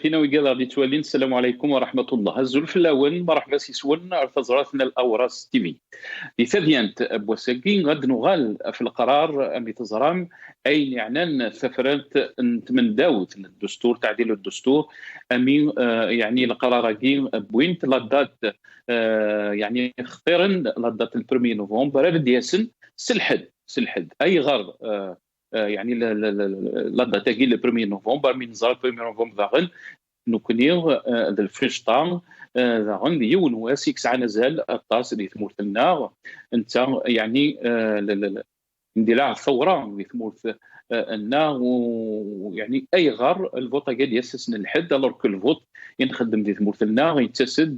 كينا ويقال غادي توالين. السلام عليكم ورحمة الله. الزول في الأول مرحبا سيسون ارتزراتنا الأوراس تيفي لثديانت بوساكي غاد نغال في القرار أمي تزرام أي يعني سفرات من داوت الدستور تعديل الدستور أمي يعني القرار كي بوينت لدات يعني اختيرا لدات البرمي نوفمبر دياسن سلحد أي غرض يعني لا داتا كي لو 1 نوفمبر من زار 1 نوفمبر داغن نكونيو ذا الفريشطان داغن يون واسيكس على نزال الطاس اللي ثمورتنا انت يعني نديرها ثوره اللي ثمورت انه ويعني اي غار الفوت قاعد يسسن الحد الوغ كو الفوت ينخدم دي ثمورتنا يتسد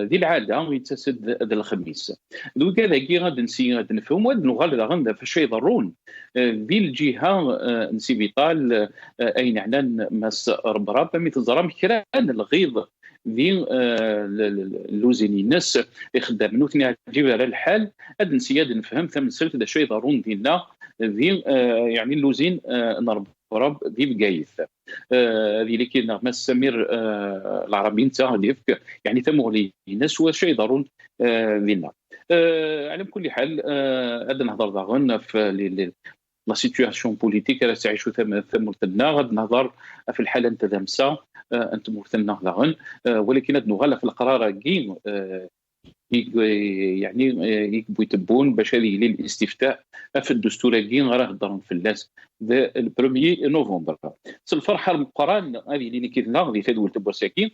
دي العاده يتسد ذا الخميس دوك هذا كي غادي نسي غادي نفهم واد نغال غندا فاش يضرون ذي الجهه نسي بيطال اين اعلان ماس ربراب مي تزرم كران الغيظ ذي اللوزيني الناس يخدم نوثني تجيب على الحال هاد نسياد نفهم ثمن سلت دا شويه ضرون ديالنا ذي يعني اللوزين نربراب ذي بقايث هذه اللي كاين ماس سمير العربي انت يعني ثمولي الناس واش يضرون ديالنا على كل حال هذا نهضر ضغن في لا سيتوياسيون بوليتيك راه تعيشوا ثمرتنا غاد نهضر في الحاله انت دامسه انت مرتنا ضغن ولكن هاد نغلا في القرار كي يعني يكبوا يتبون باش هذه الاستفتاء في الدستور كي راه هضرهم في الناس البروميي نوفمبر الفرحه المقران هذه اللي كاينه اللي تدول تبوساكي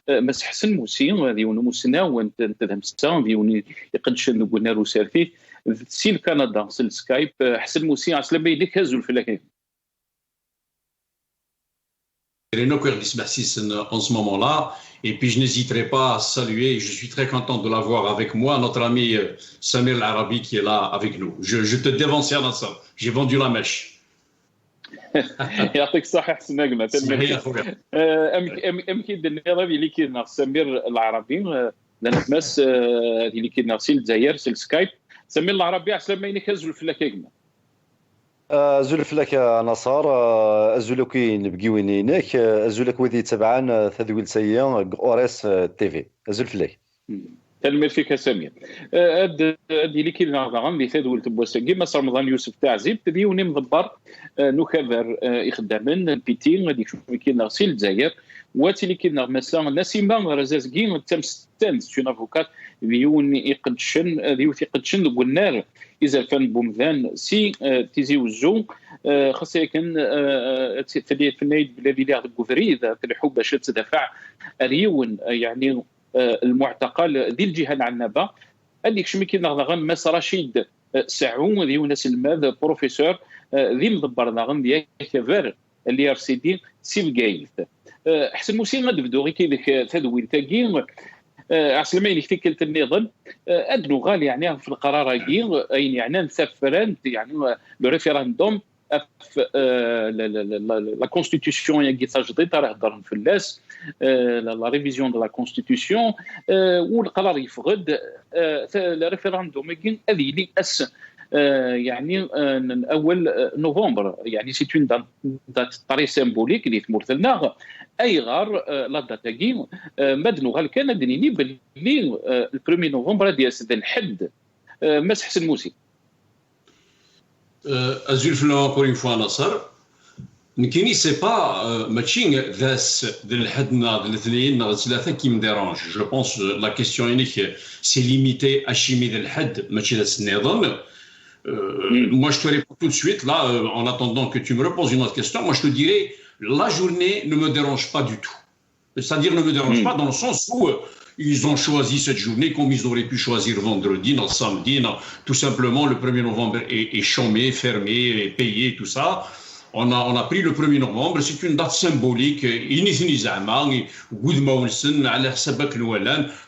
بس حسن موسي هذه ونمسنا وانت دامسه ديوني يقدش قلنا له سالفي سيل كندا سيل سكايب حسن موسي عسلام بيدك هزوا الفلاكين en ce moment-là. Et puis je n'hésiterai pas à saluer, je suis très content de l'avoir avec moi, notre ami Samir Al-Arabi qui est là avec nous. Je te dévance à ça, j'ai vendu la mèche. يعطيك الصحة حسن نجمة. أم كيد النظام اللي كيدنا سمير العربي لأن تمس اللي كيدنا سيل الجزائر سيل سكايب سمير العربي عسلام ما ينكزوا الفلاكة زولفلك نصار زولكي نبقي وينينك زولك ودي تبعان تدويل سيا اوريس تي في زولفلك تلميذ فيك سمير ادي اللي كاين غادي تدول تبوسكي ما رمضان يوسف تعزيب تبيوني مضبر نكبر يخدمن البيتين غادي نشوف كاين غسيل الجزائر واتي اللي كاين مثلا نسيمه رزازكي تمستان سون افوكات ديوني يقدشن ديوتي يقدشن والنار اذا كان بومذان سي تيزي وزو خاصه كان تدير في النايد بلادي لي غوفري اذا تلحو باش تدفع ريون يعني المعتقل ذي الجهه العنابه هذيك شمي كاين غن ماس رشيد سعو ذي وناس الماذ بروفيسور ذي مدبر غن ديال كفر اللي ار سي دي سي بقايث حسن موسي غادي غير كي تدويل تاكي عسلامين يفتكر النظام ادلو غالي يعني في القرار اين يعني نسافران يعني لو ريفيراندوم لا كونستيتيسيون يا كي تجديد راه هضرنا في الناس لا ريفيزيون دو لا كونستيتيسيون والقرار يفقد الريفيراندوم كاين هذه اللي اس يعني اول نوفمبر يعني سي اون دات طري سيمبوليك اللي تمرثلنا اي غار لا داتا كي مدنو غال كان دنيني باللي البرومي نوفمبر ديال سد الحد مس حسن موسي Azul Flan, encore une fois, Nasser. Nkini, c'est pas matching qui me dérange. Je pense que la question unique, c'est limité à chimie de l'had, moi, je te réponds tout de suite. Là, en attendant que tu me reposes une autre question, moi, je te dirais, la journée ne me dérange pas du tout. C'est-à-dire ne me dérange pas dans le sens où ils ont choisi cette journée comme ils auraient pu choisir vendredi, non, samedi, non. Tout simplement, le 1er novembre est chômé, fermé, payé, tout ça. On a pris le 1er novembre, c'est une date symbolique,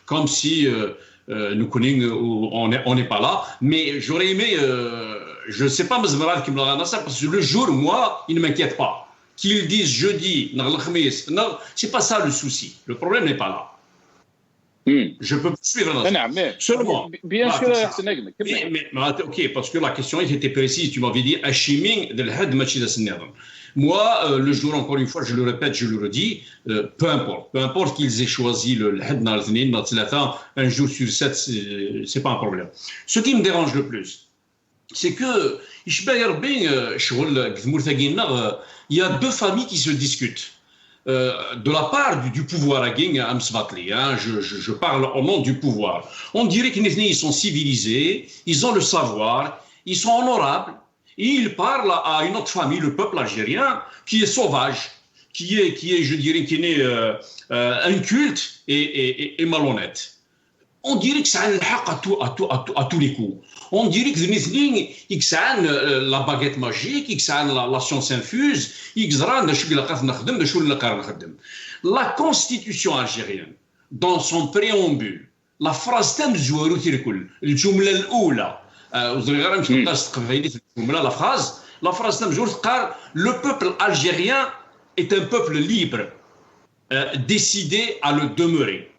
comme si nous connaissons, on n'est pas là. Mais j'aurais aimé, je ne sais pas, parce que le jour, moi, il ne m'inquiète pas. Qu'ils disent jeudi, non, c'est pas ça le souci. Le problème n'est pas là. Je peux suivre seulement. Bien sûr, ok, parce que la question était précise. Tu m'avais dit hachiming de l'had machi d'asnadam. Moi, le jour, encore une fois, je le répète, je le redis, peu importe qu'ils aient choisi le had un jour sur 7, c'est pas un problème. Ce qui me dérange le plus, c'est que il y a deux familles qui se discutent. De la part du pouvoir à je parle au nom du pouvoir. On dirait qu'ils sont civilisés, ils ont le savoir, ils sont honorables, et ils parlent à une autre famille, le peuple algérien, qui est sauvage, qui est je dirais, qui est inculte et malhonnête. On dirait que ça a le haq à tous les coups. On dirait que ils ont la baguette magique, ils ont la science infuse, ils ont la constitution algérienne, dans son préambule, la phrase la phrase le peuple algérien est un peuple libre, décidé à le demeurer.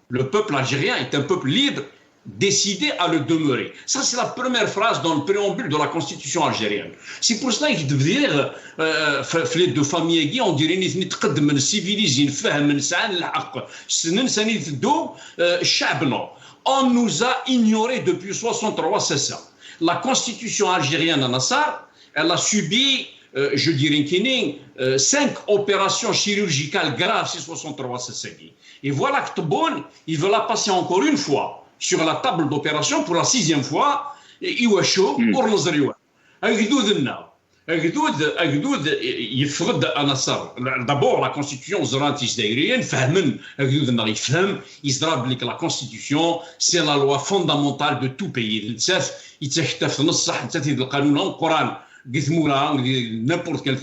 Le peuple algérien est un peuple libre, décidé à le demeurer. Ça, c'est la première phrase dans le préambule de la constitution algérienne. C'est pour cela qu'il devait dire, les deux familles, on dirait qu'ils civilisés, on nous a ignorés depuis 63, c'est ça. La constitution algérienne à Nassar, elle a subi, je dirais, 5 opérations chirurgicales graves, c'est 63, c'est ça. Et voilà que Tebboune, il veut la passer encore une fois sur la table d'opération pour la 6e fois. D'abord, la constitution, la constitution, c'est la loi fondamentale de tout pays. N'importe quel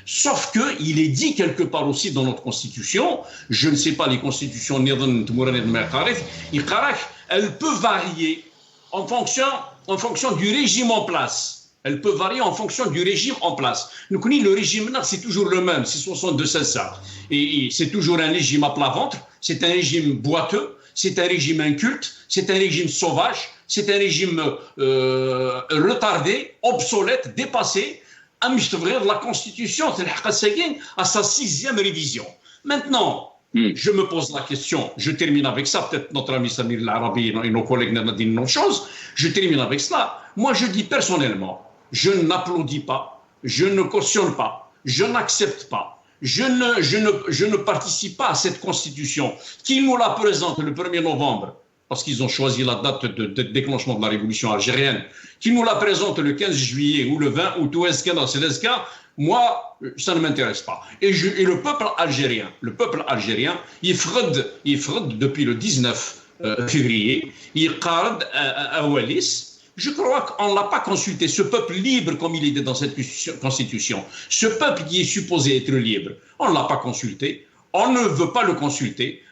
sauf qu'il est dit quelque part aussi dans notre constitution, je ne sais pas les constitutions, elle peut varier en fonction du régime en place. Elle peut varier en fonction du régime en place. Nous connaissons le régime, c'est toujours le même, c'est 62 ça. Et c'est toujours un régime à plat ventre, c'est un régime boiteux, c'est un régime inculte, c'est un régime sauvage, c'est un régime retardé, obsolète, dépassé. La Constitution à sa 6e révision. Maintenant, je me pose la question, je termine avec ça, peut-être notre ami Samir Larabi et nos collègues n'ont dit une autre chose, je termine avec cela. Moi, je dis personnellement, je n'applaudis pas, je ne cautionne pas, je n'accepte pas, je ne participe pas à cette Constitution qui nous la présente le 1er novembre, parce qu'ils ont choisi la date de déclenchement de la révolution algérienne, qui nous la présente le 15 juillet ou le 20 août ou moi, ça ne m'intéresse pas. Et le peuple algérien, il fraude depuis le 19 février, il qarad à Wallis. Je crois qu'on ne l'a pas consulté, ce peuple libre comme il est dans cette constitution, ce peuple qui est supposé être libre, on ne l'a pas consulté. On ne veut pas le consulter.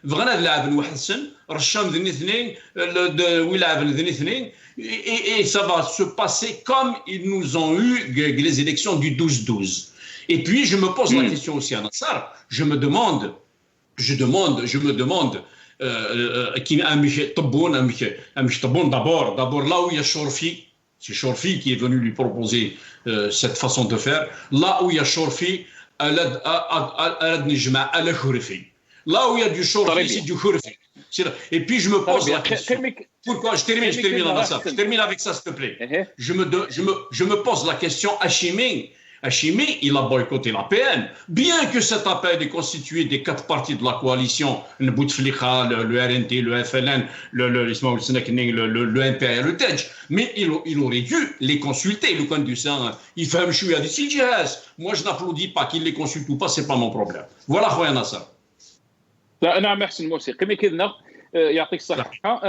Et ça va se passer comme ils nous ont eu les élections du 12-12. Et puis, je me pose la question aussi à Nassar. Je me demande, d'abord là où il y a Chorfi, c'est Chorfi qui est venu lui proposer cette façon de faire. Là où il y a Chorfi, là où il y a du Chorfi, c'est du Chorfi. Et puis je me pose la question. Pourquoi je termine avec ça, s'il te plaît. Je me pose la question. Hachimi, il a boycotté la l'APN, bien que cet APN est constitué des 4 partis de la coalition, le Bouteflika, le RNT, le FLN, le MPR, le TEJ, mais il aurait dû les consulter. Le coin du sang, il fait un chouïa de CGS. Moi, je n'applaudis pas qu'il les consulte ou pas, c'est pas mon problème. Voilà, Khoya Nasser. نعم محسن موسي كما كذا يعطيك الصحة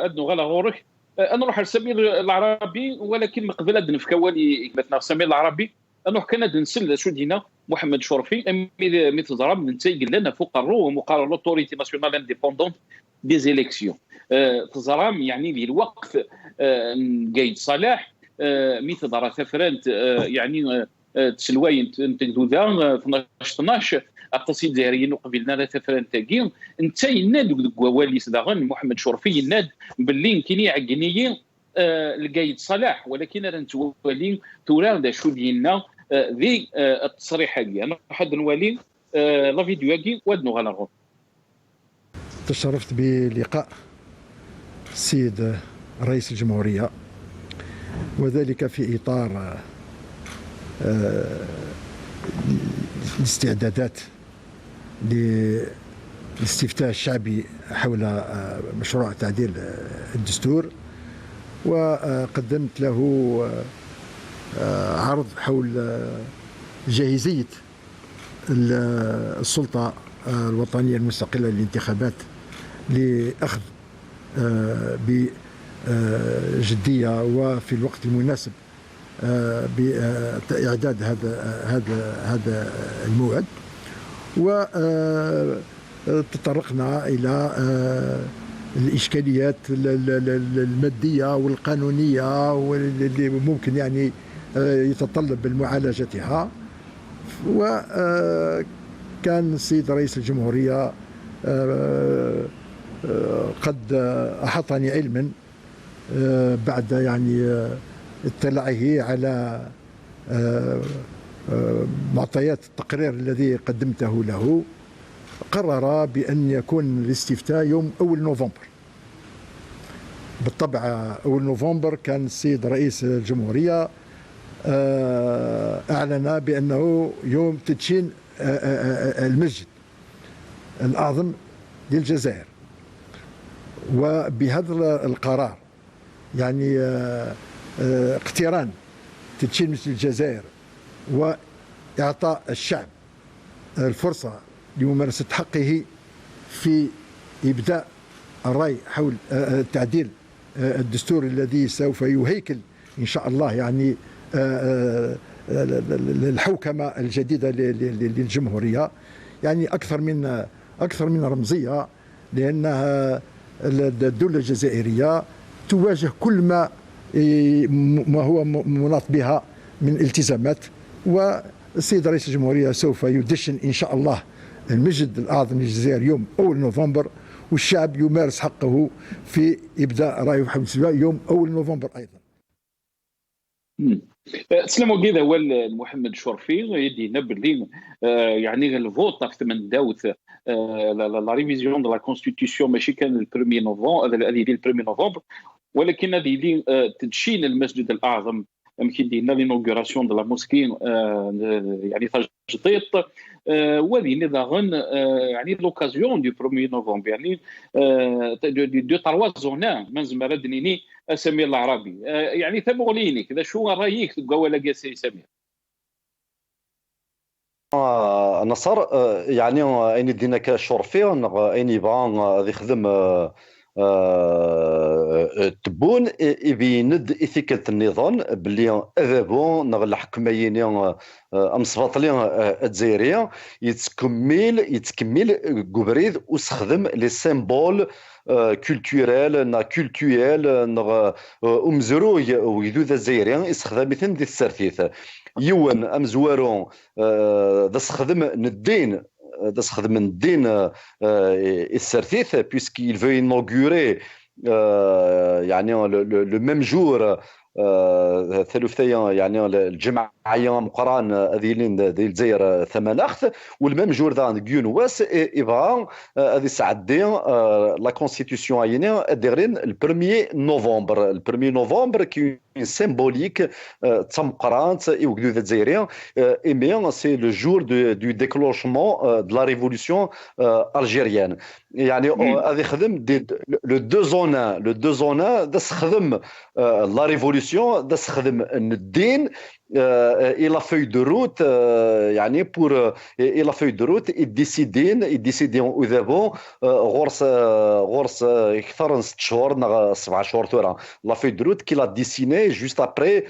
أدنو غلا غورك نروح لسمير العربي ولكن من قبل أدن في كوالي كمتنا سمير العربي نروح كندا نسل شو دينا محمد شرفي مثل ضرب نتسجل لنا فوق الرو مقارنة لوتوريتي ناسيونال انديبوندونت دي زيليكسيون تزرام يعني لي الوقت قايد صلاح مثل ضرب ثفرانت يعني تسلوين تقدو ذا 12 التصيد زهريين وقبلنا لا تفرن تاكي انت يناد والي صداغن محمد شرفي يناد باللي يمكن يعقني القايد صلاح ولكن راه نتولي تورا دا شو ديالنا ذي التصريح هذه انا حد نولي لا فيديو هذه ودنو غنغو. تشرفت بلقاء السيد رئيس الجمهورية وذلك في إطار الاستعدادات للاستفتاء الشعبي حول مشروع تعديل الدستور، وقدمت له عرض حول جاهزية السلطة الوطنية المستقلة للانتخابات لأخذ بجدية وفي الوقت المناسب بإعداد هذا الموعد. وتطرقنا إلى الإشكاليات المادية والقانونية واللي ممكن يعني يتطلب معالجتها. وكان السيد رئيس الجمهورية قد أحاطني علما بعد يعني اطلاعه على معطيات التقرير الذي قدمته له. قرر بأن يكون الاستفتاء يوم 1 نوفمبر. بالطبع 1 نوفمبر كان السيد رئيس الجمهورية أعلن بأنه يوم تدشين المسجد الأعظم للجزائر. وبهذا القرار يعني اقتران تدشين مسجد الجزائر وإعطاء الشعب الفرصة لممارسة حقه في إبداء الرأي حول تعديل الدستور الذي سوف يهيكل إن شاء الله يعني الحوكمة الجديدة للجمهورية، يعني أكثر من رمزية، لأنها الدولة الجزائرية تواجه كل ما هو مناط بها من التزامات. والسيد رئيس الجمهورية سوف يدشن إن شاء الله المسجد الأعظم للجزائر يوم 1 نوفمبر، والشعب يمارس حقه في إبداء رأيه حول الاستفتاء يوم 1 نوفمبر أيضا. سلامو كذا هو محمد شرفي يدينا باللي يعني الفوت في 8 داوت لا ريفيزيون دو لا كونستيتيسيون ماشي كان البروميي نوفمبر، هذه البروميي نوفمبر، ولكن هذه اللي تدشين المسجد الاعظم يمكن دينا لينوغوراسيون دو لا موسكي يعني تجديد وهذه ضمن يعني لوكازيون دو بروميي نوفمبر، يعني دو تروا زونا من زمرا دنيني سمير العربي يعني تبغليني كذا شو رايك تقول لك سي سمير؟ نصر يعني اين دينا كشرفي اين يبغى يخدم تبون يبيند إثيكة النظام باللي أذابون نغ الحكميين أمصفاطلين الجزائرية يتكمل قبريد وستخدم لي سيمبول كولتوريل نا كولتويل نغ أمزرو ويدود الجزائريين يستخدم مثل دي السرثيث يوان أمزوارون تستخدم الدين تستخدم الدين السرثيث puisqu'il veut inaugurer يعني le même jour ثلاثيا يعني الجمعيه مقران هذيلين ديال الجزائر 8 اخت والميم جور دان كيونواس يبغى هذه سعدي لا كونستيتيسيون عينيه دايرين البروميي نوفمبر نوفمبر كي سيمبوليك تم قرانت يوجدوا الجزائريين اي سي لو جور دو ديكلوشمون دو لا ريفولوسيون الجيريان يعني هذه خدم لو دو زونا تخدم لا ريفولوسيون تخدم الدين الى فوي دو روت يعني بور الى فوي دو روت يديسيدين ودابا غورس اكثر من 6 شهور 7 شهور تورا لا فوي دو روت كي لا ديسيني جوست ابري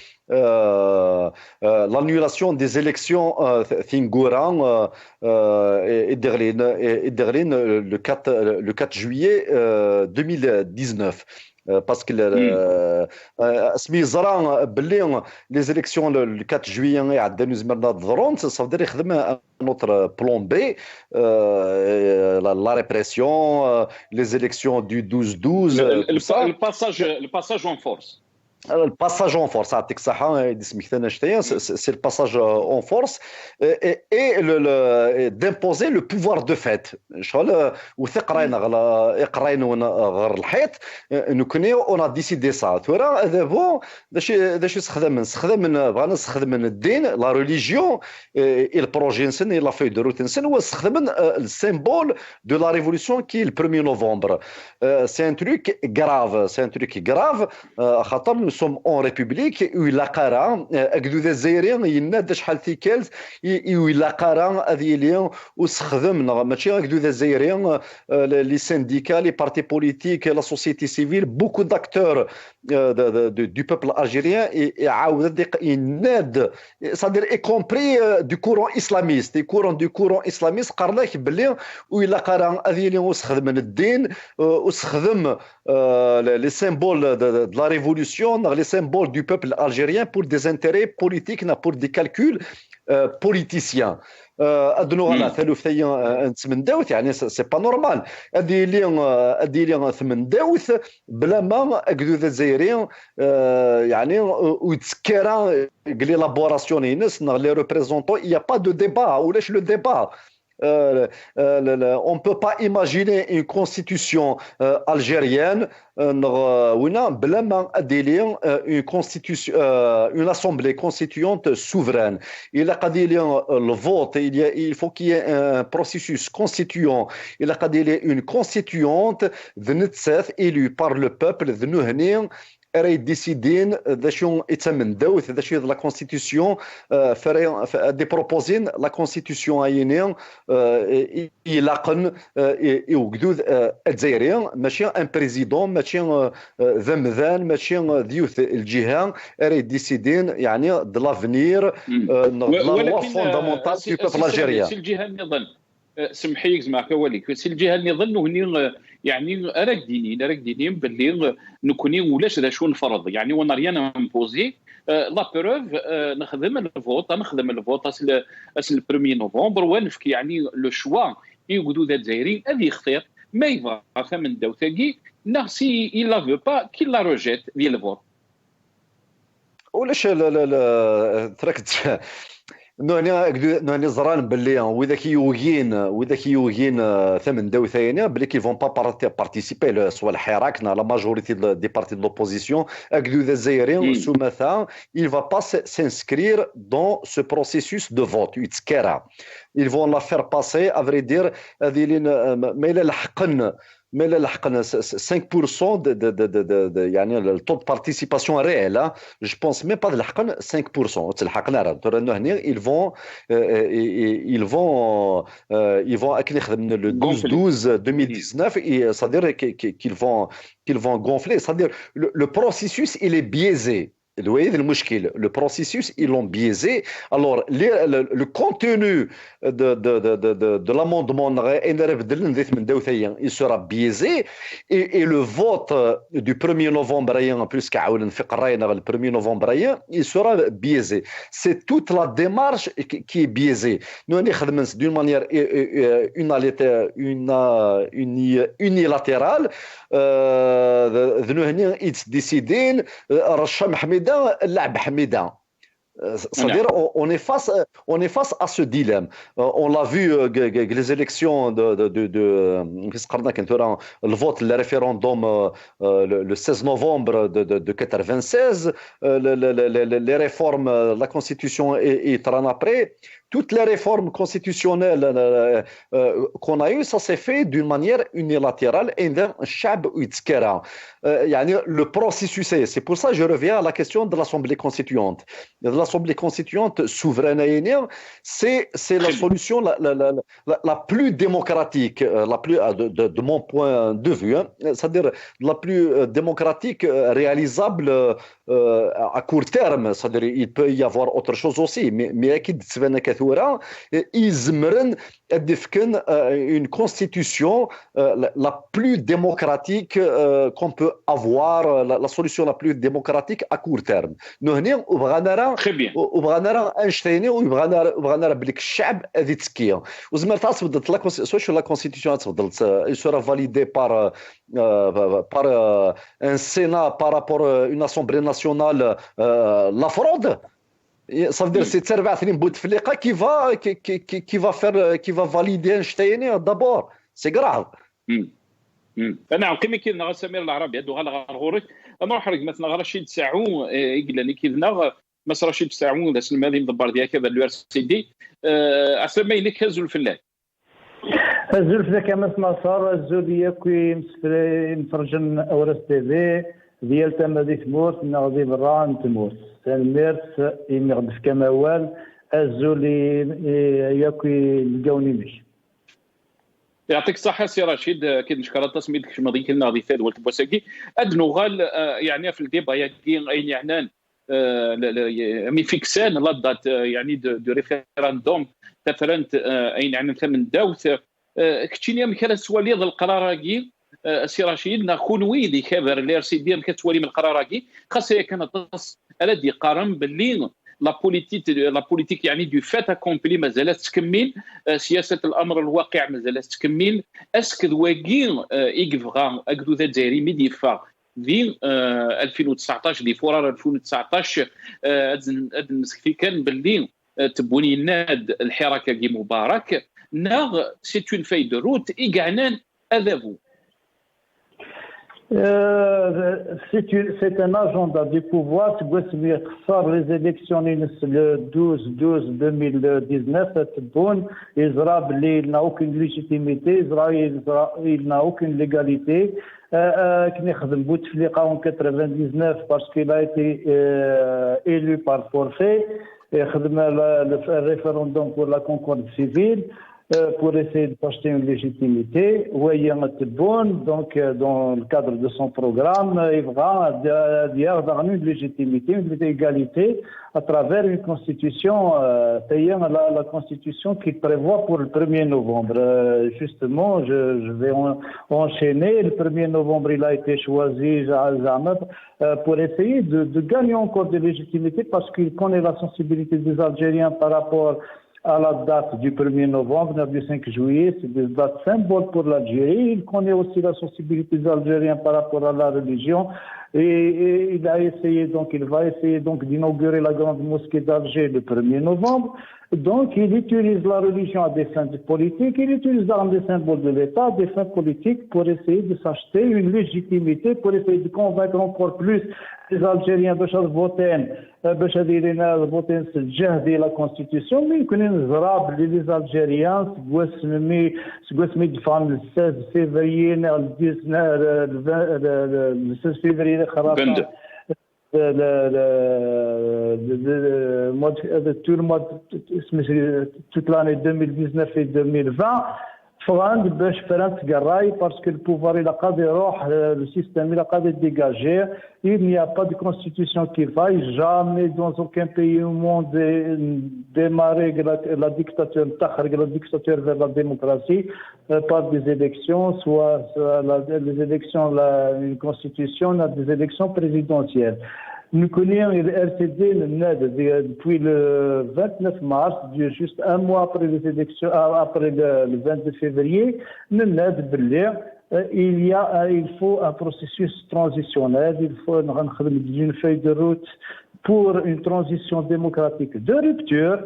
l'annulation des élections Thingora Ederlin le 4 juillet 2019 باسكو مم. سمي زرا باللي لي زيليكسيون لو 4 جويي عندنا زمرنا ضرون صافي يخدم نوتر بلان بي لا ريبريسيون لي زيليكسيون دو 12 تو سا الباساج اون فورس. Le passage en force, c'est le passage en force et d'imposer le pouvoir de fait. On a décidé ça. La religion et le projet et la feuille de route, le symbole de la révolution qui est le 1er novembre. C'est un truc grave. C'est un truc grave. Nous sommes en République où il a قرا أكدو الجزائريين ينادى شحال تيكالت إلا قرا هذه اليوم واستخدمنا ماشي أكدو الجزائريين لي سينديكا لي بارتي بوليتيك لا سوسيتي سيفيل بوكو داكتور du peuple algérien يعاود يناد c'est-à-dire y compris du courant islamiste du courant islamiste قال لك بلي وإلا قرا هذه اليوم واستخدم الدين واستخدم les symboles de la révolution, les symboles du peuple algérien pour des intérêts politiques, pour des calculs politiciens. أدنوغنا ثلاثيا نتمنداوث يعني سي با نورمال هذه اللي ثمنداوث بلا ما أكدو الجزائريين يعني ويتسكرا قلي لابوراسيون ينس لي ريبريزونطون il y a pas de débat ولاش لو débat. On ne peut pas imaginer une constitution algérienne une assemblée constituante souveraine. Il a dit le vote, il faut qu'il y ait un processus constituant. Il a dit une constituante élue par le peuple de راي ديسيدين ذا شو يتمنداو ذا شو لا كونستيتيسيون دي بروبوزين لا كونستيتيسيون اينين يلاقن يوجدوا الجزائريين ماشي ان بريزيدون ماشي ذا مذان ماشي ديوث الجهه راي ديسيدين يعني د لافنير لا لوا فوندامونتال دو بوبل الجيريان سي الجهه اللي ظن سمحي يجمعك وليك سي الجهه اللي ظن هني يعني راك دينين باللي نكوني ولاش ذا شو نفرض يعني وانا ريان امبوزي لا بروف نخدم الفوت اس 1 نوفمبر ونفك يعني لو شوا يقولوا ذا الجزائري هذه يختار ما يبغى ثمن دوتاكي نفسي إلا فو با كي لا روجيت ديال الفوت ولاش تركت نوني زران باللي وذاك يوغين ثمن دوثين باللي كي فون با بارتيسيبي سوا الحراك لا ماجوريتي دي بارتي دو لوبوزيسيون اكدو ذا الجزائريين سومثا il va pas s'inscrire dans ce processus de vote يتسكرا ils vont la faire passer à vrai dire هذه ما الى الحقن mais là, 5% de يعني le taux de participation réel, hein, je pense même pas de 5%. Ils vont le 12-12 2019, c'est-à-dire qu'ils vont gonfler. C'est-à-dire le processus, il est biaisé. Le processus, ils l'ont biaisé. Alors, le contenu de l'amendement, il sera biaisé et le vote du 1er novembre, plus le 1er novembre, il sera biaisé. C'est toute la démarche qui est biaisée. Nous, d'une manière unilatérale, ils décident اللعب حميدة. C'est-à-dire on est face à ce dilemme. On l'a vu les élections le vote le référendum le 16 novembre de 96 les réformes la constitution est en après. Toutes les réformes constitutionnelles qu'on a eues, ça s'est fait d'une manière unilatérale et d'un chab uitskera. Le processus, c'est pour ça que je reviens à la question de l'Assemblée constituante. L'Assemblée constituante souveraine c'est la solution la plus démocratique, de mon point de vue, c'est-à-dire la plus démocratique réalisable à court terme, c'est-à-dire il peut y avoir autre chose aussi, mais أكيد تبان كثورة يزمرن أدفكن une constitution la plus démocratique qu'on peut avoir, la solution la plus démocratique à court terme. Nous هنا وبغى نرى أنشتيني وبغى نرى بليك الشعب هذه تسكية وزمر تبدلت لا سواء لا كونستيتيسيون تبدلت il sera validé par un Sénat par rapport à une Assemblée nationale, la fraude. Ça veut dire que c'est Tserbatrin Bouteflika qui va valider Einstein d'abord. C'est grave. نعم كما كنا سمير العربي هذو غلا غورك نروح لك مثلا رشيد ساعون يقول لي كيفنا مس رشيد ساعون داس الماضي مدبر ديال كذا اليو ار سي دي اسمي لك هزوا الفلاك هزوا الفلاك كما مسار هزوا ليا كي نفرجن اورس تي في ديال تمادي تموت نغدي برا تموت الميرس يمغدف كموال هزوا لي ياكي لقاوني مش يعطيك الصحة سي رشيد كي نشكر التصميم كما ذيك لنا غادي فاد ولد بوساكي ادنو غال يعني في الديبا ياكين اين يعنان مي فيكسان لا دات يعني دو ريفيراندوم تفرنت اين يعني ثمن داوث كتشينيا مكان سوالي ذا القراراكي سي رشيد نكون ويلي كبر لير سي دير كتوالي من القراراكي خاصه كانت تص الذي قارن باللي لا بوليتيك يعني دو فات اكومبلي مازالت تكمل سياسه الامر الواقع مازالت تكمل اسك دواكين يكفغا اكدو ذا جاري ميديفا في 2019 دي فورار 2019 ادن مسكتي كان باللي تبوني ناد الحركه كي مبارك ناغ سي اون فاي دو روت ايغانان اذابو c'est un agenda du pouvoir. Les élections le 12-2019, Israël n'a aucune légitimité, Israël n'a aucune légalité. Qui n'est pas Bouteflika en 99 parce qu'il a été élu par forfait. Le référendum pour la concorde civile. Pour essayer de s'acheter une légitimité. Donc, dans le cadre de son programme, il va avoir une légitimité, une égalité à travers une constitution, la constitution qui prévoit pour le 1er novembre. Justement, je vais enchaîner. Le 1er novembre, il a été choisi pour essayer de gagner encore de légitimité parce qu'il connaît la sensibilité des Algériens par rapport à la date du 1er novembre, du 5 juillet, c'est des dates symboles pour l'Algérie. Il connaît aussi la sensibilité des Algériens par rapport à la religion. Et il va essayer donc d'inaugurer la grande mosquée d'Alger le 1er novembre. Donc, il utilise la religion à des fins politiques, il utilise des symboles de l'État, des fins politiques pour essayer de s'acheter une légitimité, pour essayer de convaincre encore plus les Algériens de voter la Constitution. Mais ils connaissent les Algériens, le 16 février, le 16 février, toute l'année 2019 et 2020 parce que le pouvoir il a le système il a dégagé. Il n'y a pas de constitution qui vaille. Jamais dans aucun pays au monde démarrer la dictature vers la démocratie par des élections, soit les élections, une constitution, des élections présidentielles. Nous connaissons le RCD depuis le 29 mars, juste un mois après les élections, après le 22 février, il faut un processus transitionnel, il faut une feuille de route pour une transition démocratique de rupture.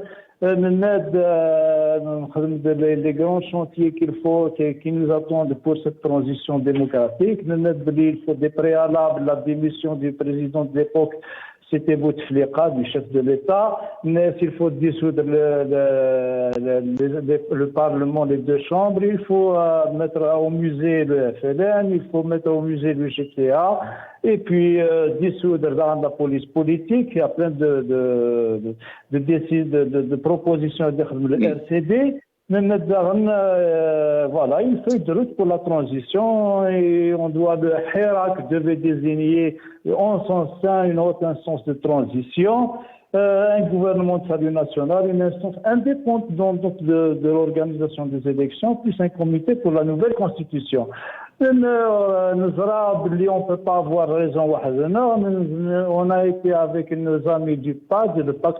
Les grands chantiers qui nous attendent pour cette transition démocratique. Il faut des préalables, la démission du président de l'époque, c'était Bouteflika, du chef de l'État. Mais il faut dissoudre le Parlement, les deux chambres. Il faut mettre au musée le FLN, il faut mettre au musée le GTA. Et puis dissoudre la police politique. Il y a plein de propositions de RCD. Voilà, une feuille de route pour la transition et on doit, le Hirak devait désigner en son sein une haute instance de transition, un gouvernement de salut national, une instance indépendante de l'organisation des élections, plus un comité pour la nouvelle constitution. On ne peut pas avoir raison. On a été avec nos amis du PAD,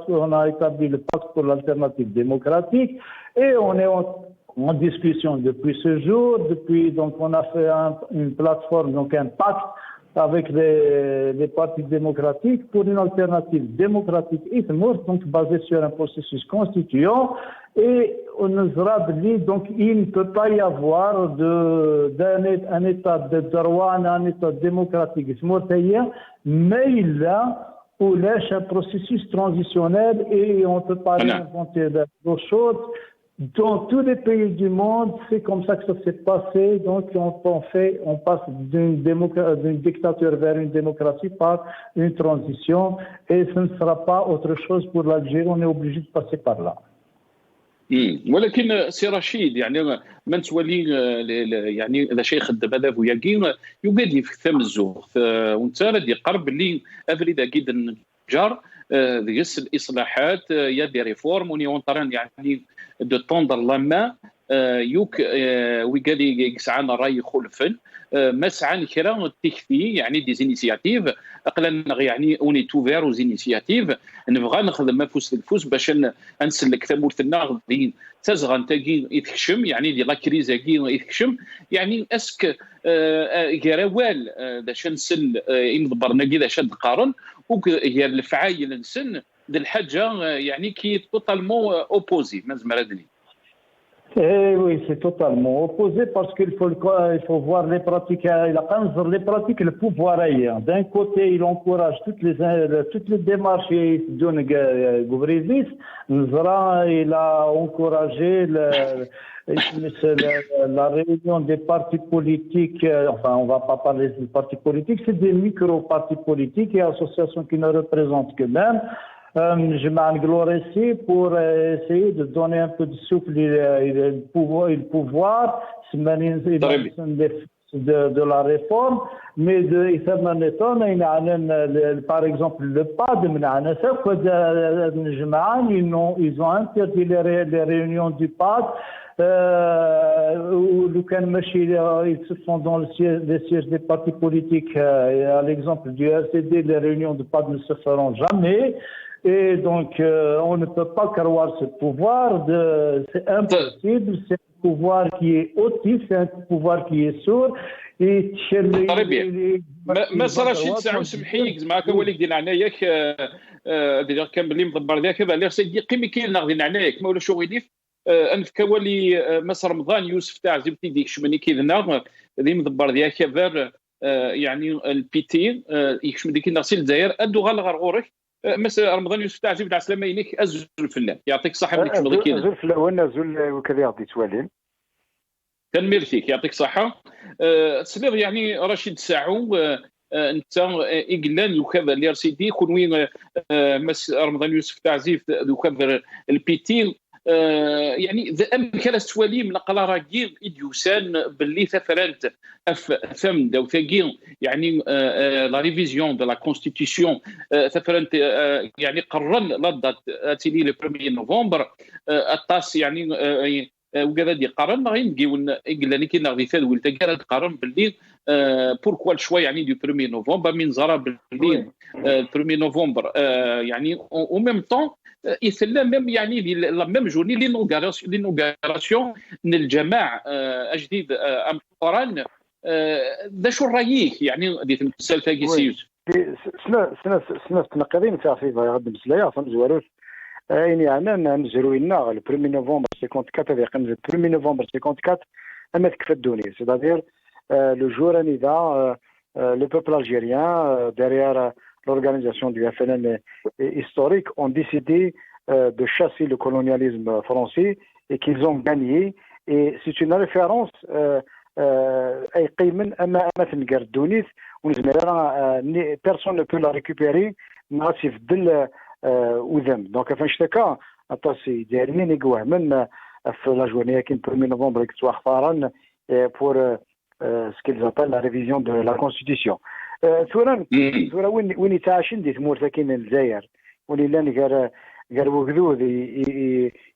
on a établi le pacte pour l'alternative démocratique et on est en discussion depuis ce jour. Donc on a fait une plateforme, donc un pacte avec les partis démocratiques pour une alternative démocratique donc basée sur un processus constituant. Et donc il ne peut pas y avoir un état de droit, un état démocratique mais il a ou lâche un processus transitionnel et on ne peut pas inventer d'autres choses. Dans tous les pays du monde, c'est comme ça que ça s'est passé. Donc, on passe d'une dictature vers une démocratie par une transition et ce ne sera pas autre chose pour l'Algérie. On est obligé de passer par là. ولكن سي رشيد يعني من تولي يعني اذا شي يخدم هذا وياكي يقاد في ثم الزوخ وانت راه قرب اللي افريد اكيد النجار ديس الاصلاحات يا دي ريفورم وني اونطران يعني دو توندر لا ما يوك ويقال يسعى راي خلفن ما سعى كرا تكفي يعني دي زينيسياتيف اقلا يعني اوني توفير وزينيسياتيف نبغى نخدم فوس الفوس باش نسلك ثمورتنا غادي تزغن تاكي يتكشم يعني دي لا كريز كي يتكشم يعني اسك كراوال باش نسل يمضبرنا كي باش نقارن وهي الفعايل نسن دي الحاجه يعني كي توتالمون اوبوزي ما زمرادني. Oui, c'est totalement opposé parce qu'il faut voir les pratiques, les pratiques, le pouvoir ailleurs. D'un côté, il encourage toutes les démarches et donne gouvernement. Il a encouragé la réunion des partis politiques. Enfin, on ne va pas parler des partis politiques, c'est des micro-partis politiques et associations qui ne représentent que même. Je m'englorifie pour essayer de donner un peu de souffle et le pouvoir de la réforme, mais par exemple le PAD, ils ont interdit les réunions du PAD. Ils se font dans les sièges des partis politiques. À l'exemple du RCD, les réunions du PAD ne se feront jamais. Et donc, on ne peut pas croire ce pouvoir. C'est impossible. C'est un pouvoir qui est autiste, c'est un pouvoir qui est sourd. ما صراش تسعوا سمحيك معك وليك ديال عناياك ديال كان بلي مضبر ذاك اللي سيدي قيمي كاين ناخذين عناياك ما ولا شو غيديف انف كوالي مس رمضان يوسف تاع زبتي ديك شمني كيدنا ذي مضبر ذاك فير يعني البيتي يكشم ديك نغسل الجزائر ادو غالغرغورك مس رمضان يوسف تاع زبد عسلامه ينك ازول الفلان يعطيك الصحه اللي كشمل كيدنا ازول فلاون ازول وكذا يعطي توالين كان ميرتيك يعطيك الصحه تصبر يعني رشيد ساعو انت اقلان وكذا اللي رسيدي كون وين مس رمضان يوسف تاع زيف وكذا البيتي يعني ذا امكن السوالي من قلاراكي اديوسان باللي ثفرانت ثم دو ثقيل يعني لا ريفيزيون دو لا كونستيتيسيون ثفرانت يعني قرن لا دات اتيلي لو 1 نوفمبر الطاس يعني وكذا دي قرن غير نجيو قلنا كي نغدي ثادويل تاكا قرن باللي بوركوا شوي يعني دو 1 نوفمبر من زرا باللي 1 نوفمبر يعني او ميم طون يثلا ميم يعني لا ميم جورني لينوغاراسيون من الجماعه اجديد ام قران ذا شو رايك يعني دي تمثال تاكي سيوس سنه تنقرين تاع في غد مسلايا فنزواروش يعني انا نزرو لنا لو 1 نوفمبر 54 هذا قنز 1 نوفمبر 54 اما تكفدوني c'est-à-dire le jour le peuple algérien derrière l'organisation du FLN historique ont décidé de chasser le colonialisme français et qu'ils ont gagné et c'est une référence اي قيمن اما تنقر دونيس ونزمر personne ne peut la récupérer ناسي في دل وذم دونك فنشتكى الطاسي ديالين يقوه من في لا جورني كاين 1 نوفمبر كتوا اختارن pour ce qu'ils appellent la révision de la Constitution. ثورة وين يتعاشن دي ثمور ثاكين الجزائر ولي لان قال وقذوذ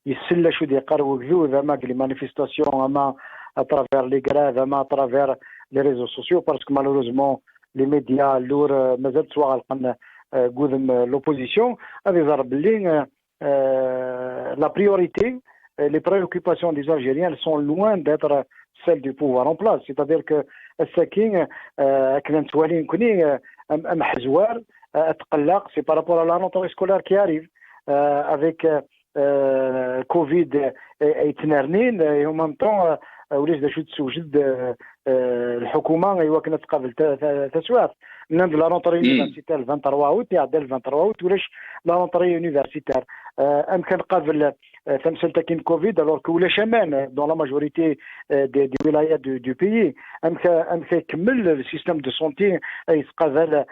يسلى شو دي قار وقذوذ اما لي مانيفيستاسيون اما اترافير لي كراف اما اترافير لي ريزو سوسيو باسكو مالوروزمون لي ميديا اللور مازال تسوا غلقنا قوذم لوبوزيسيون هذه ضرب باللي لا بريوريتي les préoccupations des Algériens sont loin d'être celles du pouvoir en place. C'est-à-dire que الساكين كنا متوالين كوني محزوار تقلق سي بارابور على لا rentrée scolaire qui arrive avec كوفيد يتنرنين و ميم طون وليش دا شو تسوجد الحكومه ايوا كنا تقابل تسوات من لا رونطري يونيفرسيتير 23 اوت يعدى 23 اوت ولاش لا رونطري يونيفرسيتير امكن قابل تمثل تاكين كوفيد الوغ كو ولا شمان دون لا ماجوريتي دي ولايات دو بيي امكن يكمل السيستم دو سونتي يتقابل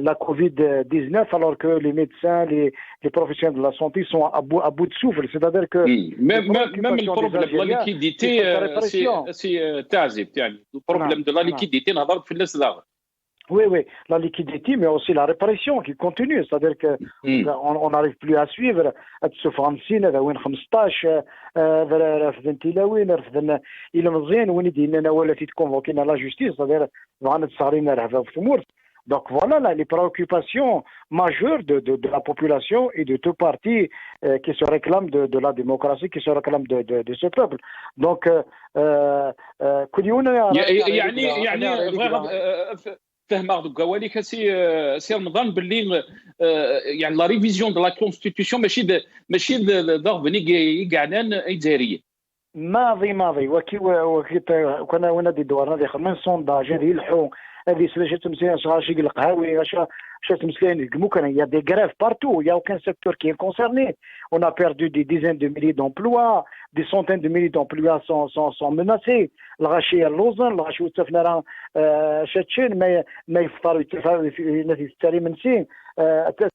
la Covid-19 alors que les médecins, les professionnels de la santé sont à bout de souffle. C'est-à-dire que même le problème de la liquidité, c'est تعزب يعني le problème de la liquidité نهضر في الناس الآخر. Oui, la liquidité, mais aussi la répression qui continue. C'est-à-dire qu'on n'arrive plus à suivre. التسوفرانسين هذا وين 15 رفضن تلاوين رفضن إلى مزيان وين يدينا ولا تيتكونفوكينا لا جوستيس. C'est-à-dire غانا تصارينا رهفة في ثمور. Donc voilà là, les préoccupations majeures de la population et de tout parti qui se réclament de la démocratie, qui se réclament de ce peuple. Donc, فهم هذوك ولكن سي رمضان باللي يعني لا ريفيزيون دو لا كونستيتيسيون ماشي ضرب ني كاعنان الجزائريين ماضي وكي كنا وانا دي دوارنا دي خمن سونداج هذه الحو هذه سلاجه تمثيل شي القهاوي شات مسكين كان il y a des grèves partout, il y a aucun secteur qui est concerné. On a perdu des dizaines de milliers d'emplois, des centaines de milliers d'emplois sont menacés. الغاشي اللوزن الغاشي وتفنرا شاتشين ما يفطروا الناس يستري من سين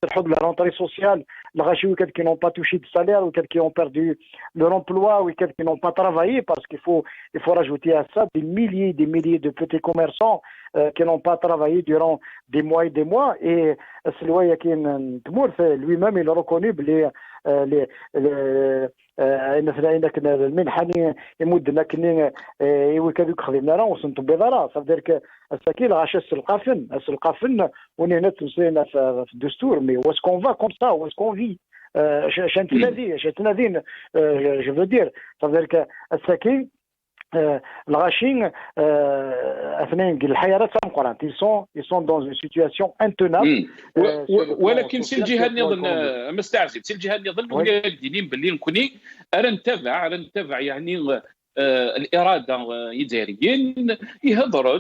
تحب la rentrée sociale الغاشي وكاد qui n'ont pas touché de salaire وكاد qui ont perdu leur emploi وكاد qui n'ont pas travaillé parce qu'il faut rajouter à ça des milliers de petits commerçants qui n'ont pas travaillé durant des mois et des mois et Selouaya Kin Tmour lui-même il a reconnu les مثلا كنا المنحني يمدنا كني يوكادوك خدمنا راه وسنتو بيضرا صافي السكيل غاش السلقافن وني تمسينا في الدستور مي واسكون فا كوم سا واسكون في شنتنادين جو فو دير صافي السكيل الغاشين اثنين الحياه تنقران ils sont dans une situation intenable ولكن سي الجهه اللي نظن مستعجب سي الجهه اللي نظن قاعدين باللي نكوني نتابع يعني الاراده الجزائريين يهضروا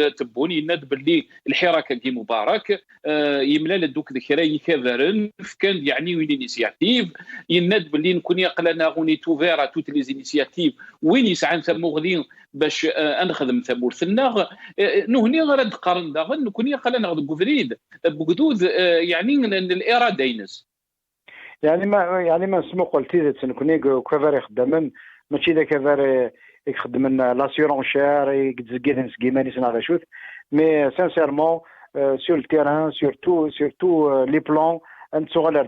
تبون يناد باللي الحراك كي مبارك يملا دوك ذكرى يكذرن كان يعني وين انيسياتيف يناد باللي نكون يقلنا غوني توفيرا توت لي انيسياتيف وين يسعى ثم غدين باش نخدم ثمورثنا نهني غير قارن داغن نكون يقلنا غد كفريد بقدود يعني الاراده ينس يعني ما اسمو قلتي نكوني كفر يخدمن ماشي ذاك كفر يخدم لاسيورون شير يتزكي نسكيماني سنا شوت مي سانسيرمون سور التيران سورتو لي بلان نتسوغالر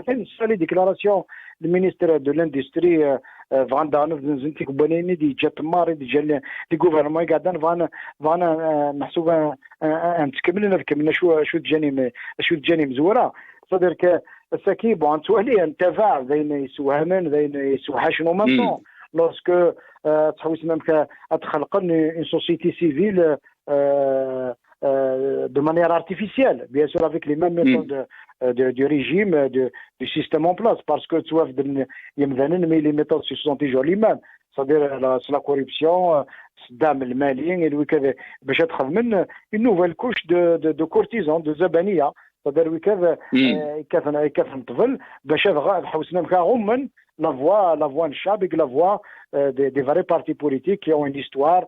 فين لي ديكلاراسيون المينيستر دو لاندستري فاندانوف زنتيك بونيني دي جات ماري دي جال لي غوفرنمون قاعدين فانا محسوبه نكملنا شو تجاني مزوره صدر السكي بون توالي انتفاع بين يسوهمن بين يسوحاشنو مامون لوسكو تحوس ممكن اتخلق une société civile de manière artificielle, bien sûr avec les mêmes méthodes du régime, du système en place, parce que tu vois, mais les méthodes se sont toujours les mêmes, c'est-à-dire la corruption, le malien, et une nouvelle couche de courtisans, de zabania, c'est-à-dire كيف نطفل باش حوسنا غومن la voix نشابك la voix des vrais partis politiques qui ont une histoire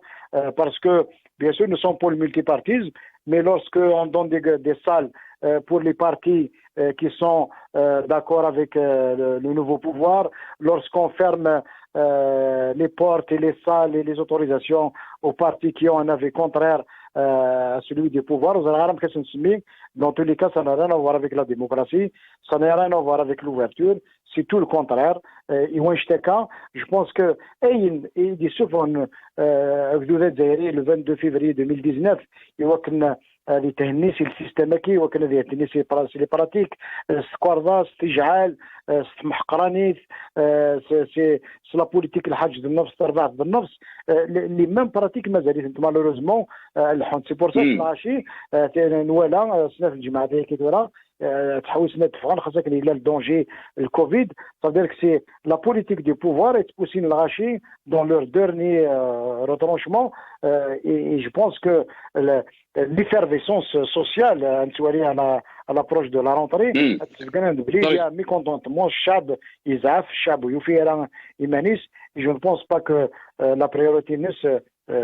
parce que bien sûr nous sommes pour le multipartisme mais lorsque on donne des salles pour les partis qui sont d'accord avec le nouveau pouvoir, lorsqu'on ferme les portes et les salles et les autorisations aux partis qui ont un avis contraire celui du pouvoir. Dans tous les cas, ça n'a rien à voir avec la démocratie, ça n'a rien à voir avec l'ouverture, c'est tout le contraire. Je pense que le 22 février 2019 اللي تهنيسي السيستم كي وكان اللي تهنيسي لي براتيك سكواردا استجعال محقرانيت سي لا بوليتيك الحاج النفس تربع بالنفس اللي ميم براتيك مازال انت مالوروزمون الحون سي بور سا ماشي نوالا سنه الجماعه كي تورا تحوس سنه تفغان خاصك الى الدونجي الكوفيد c'est-à-dire que c'est la politique du pouvoir est poussée l'Achi dans leur dernier retranchement et je pense que l'effervescence sociale à l'approche de la rentrée il y a mécontentement الشعب يزعف الشعب يفير إيمانيس. Je ne pense pas que la priorité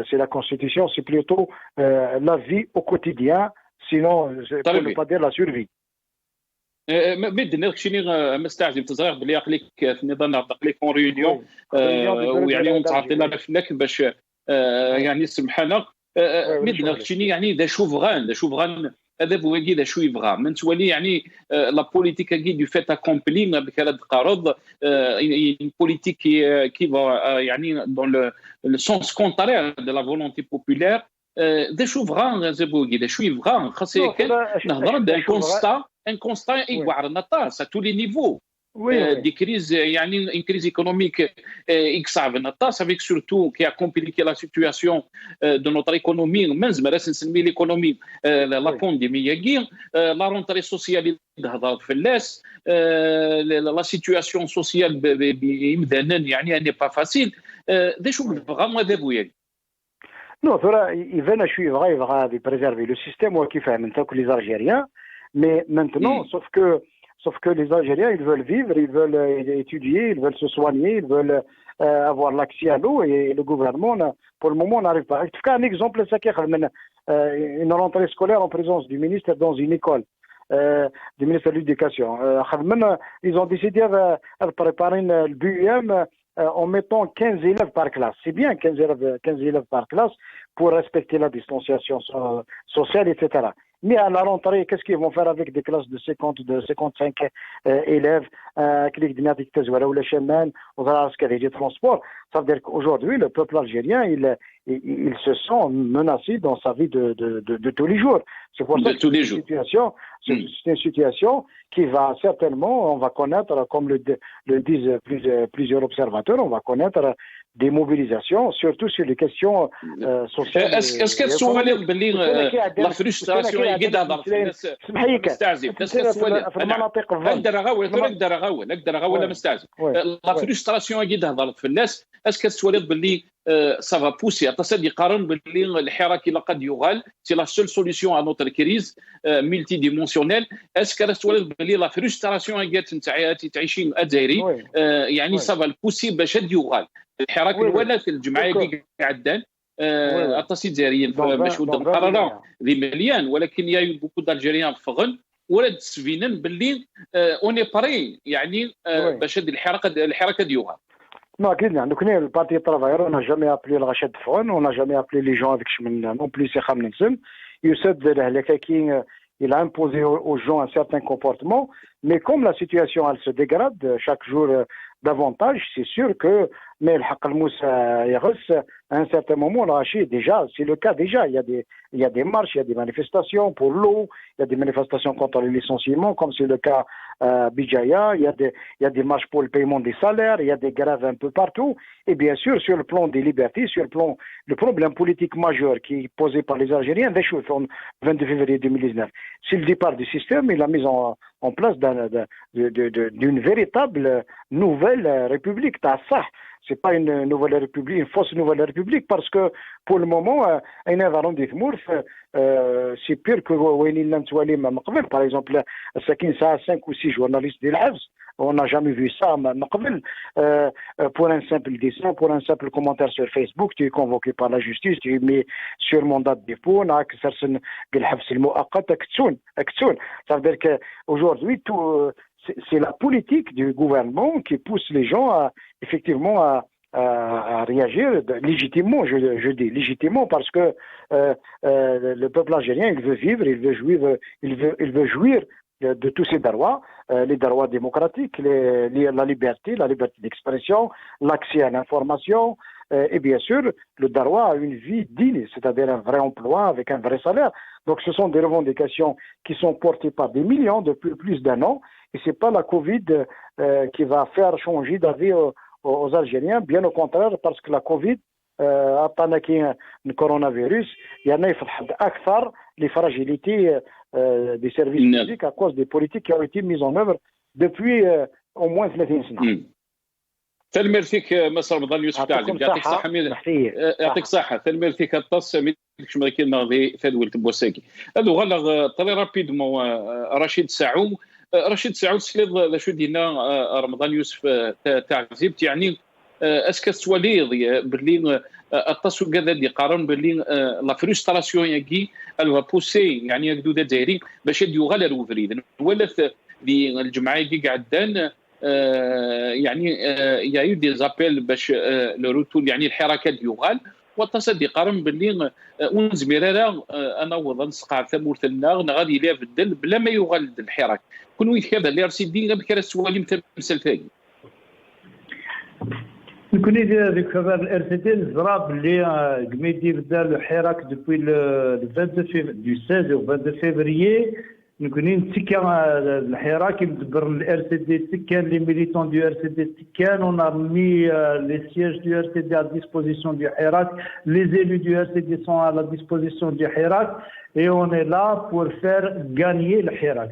c'est la constitution, c'est plutôt la vie au quotidien, sinon pour ne pas dire la survie. مدنا شنو مستعجب تزرع بلي عقلك في النظام عقلك اون ريونيون ويعني تعطي لنا فلك باش يعني سمحنا مدنا شنو يعني ذا شوفغان هذا هو كي ذا شو يبغى من تولي يعني لا بوليتيك كي دو فيت اكومبلي بهذا القرض بوليتيك كي يعني دون لو سونس كونترير دو لا فولونتي بوبولير ذا شوفغان زبوغي ذا شو يبغى خاصو نهضر ان كونستا يوعرنا طاس à tous les niveaux. Des crises, une crise économique extrême, avec surtout qui a compliqué la situation de notre économie, même l'économie, la pandémie, la rentrée sociale, la situation sociale n'est pas facile. Des choses vraiment débrouillées. Non, il va préserver le système qui fait maintenant que les Algériens, mais maintenant, sauf que les Algériens, ils veulent vivre, ils veulent étudier, ils veulent se soigner, ils veulent avoir l'accès à l'eau et le gouvernement, pour le moment, n'arrive pas. En tout cas, un exemple, c'est une rentrée scolaire en présence du ministre dans une école, du ministère de l'Éducation. Ils ont décidé de préparer le BUM en mettant 15 élèves par classe. C'est bien 15 élèves par classe pour respecter la distanciation sociale, etc. Mais à la rentrée, qu'est-ce qu'ils vont faire avec des classes de 50, de 55 élèves, clic ou le chemin, des transports? Ça veut dire qu'aujourd'hui, le peuple algérien, il se sent menacé dans sa vie de tous les jours. C'est pour ça que c'est une situation qui va certainement, on va connaître, comme le disent plusieurs observateurs, on va connaître des mobilisations, surtout sur les questions sociales. Est-ce que la frustration est guidée la frustration est guidée est-ce que تولد باللي ça va pousser تصدي قارن باللي الحراك اللي قد يغال c'est la seule solution à notre crise multidimensionnelle est-ce que تولد باللي la frustration جات نتاع تعيشين الجزائري يعني ça va le pousser باش يغال الحراك الاول في الجمعيه كي قعدان التصي الجزائريين باش ودوا قرارا ذي مليان ولكن يا بوكو دالجيريان فغن ولاد سفينن باللي اوني بري يعني باش هذه الحركه ديوغال. Non, le parti travailleur, on n'a jamais appelé le rachat de fonds, on n'a jamais appelé les gens avec chemin non plus. Il a imposé aux gens un certain comportement, mais comme la situation elle se dégrade chaque jour davantage, c'est sûr que mais le Hakalmous à un certain moment, déjà, c'est le cas déjà. Il y a des marches, il y a des manifestations pour l'eau, il y a des manifestations contre les licenciements, comme c'est le cas Bijaya, il y a des marches pour le paiement des salaires, il y a des grèves un peu partout. Et bien sûr, sur le plan des libertés, sur le problème politique majeur qui est posé par les Algériens, des choses en 22 février 2019. C'est le départ du système et la mise en place d'une véritable nouvelle république. C'est pas une nouvelle république, une fausse nouvelle république, parce que pour le moment, c'est pire que par exemple, ça a 5 ou 6 journalistes de l'AFS. On n'a jamais vu ça. Pour un simple dessin, pour un simple commentaire sur Facebook, tu es convoqué par la justice, tu es mis sur mandat de dépôt, ça veut dire qu'aujourd'hui, c'est la politique du gouvernement qui pousse les gens effectivement à réagir légitimement, je dis légitimement, parce que le peuple algérien, il veut vivre, il veut jouir de tous ces droits, les droits démocratiques, la liberté d'expression, l'accès à l'information, et bien sûr, le droit à une vie digne, c'est-à-dire un vrai emploi avec un vrai salaire. Donc ce sont des revendications qui sont portées par des millions depuis plus d'un an, et c'est pas la Covid qui va faire changer d'avis aux Algériens, bien au contraire, parce que la Covid عطانا كي الكورونا يعني يفضح اكثر les fragilités des services publics à cause des politiques qui ont été mises en œuvre depuis au moins 30 سنة. تلمير فيك مسار رمضان يوسف تعلم يعطيك الصحة يعطيك الصحة تلمير فيك الطاس ميدكش ما كاين غادي فادول تبوساكي هذو غلا طري رابيدمون رشيد سعود سليض لا شو دينا رمضان يوسف تعزيبت يعني اسكا سوالي برلين الطاس وكذا دي قارن برلين لا فرستراسيون ياكي الوا بوسي يعني يقدو دايرين باش يديو غالا الوفريد ولا في الجمعيه دي قعدان يعني يا يو دي زابيل باش لو روتور يعني الحركات يغال وتصدي قارن باللي ونزميرا انا وظن سقع ثمورتنا غادي لا بدل بلا ما يغال الحراك كون ويت كذا اللي رسيدي غير كرا السوالي مثل ثاني نكون ديك خبر الار سي تي الزراب اللي قميدي بدا الحراك دوبوي لو 22 دو 16 و 22 فيفريي نكون نتكا الحراك يدبر الار سي دي تكان لي ميليتون دو ار سي دي تكان اون ا مي لي سياج دو ار سي دي à disposition du حراك les élus du RCD sont à la disposition du حراك et on est là pour faire gagner le Hirak.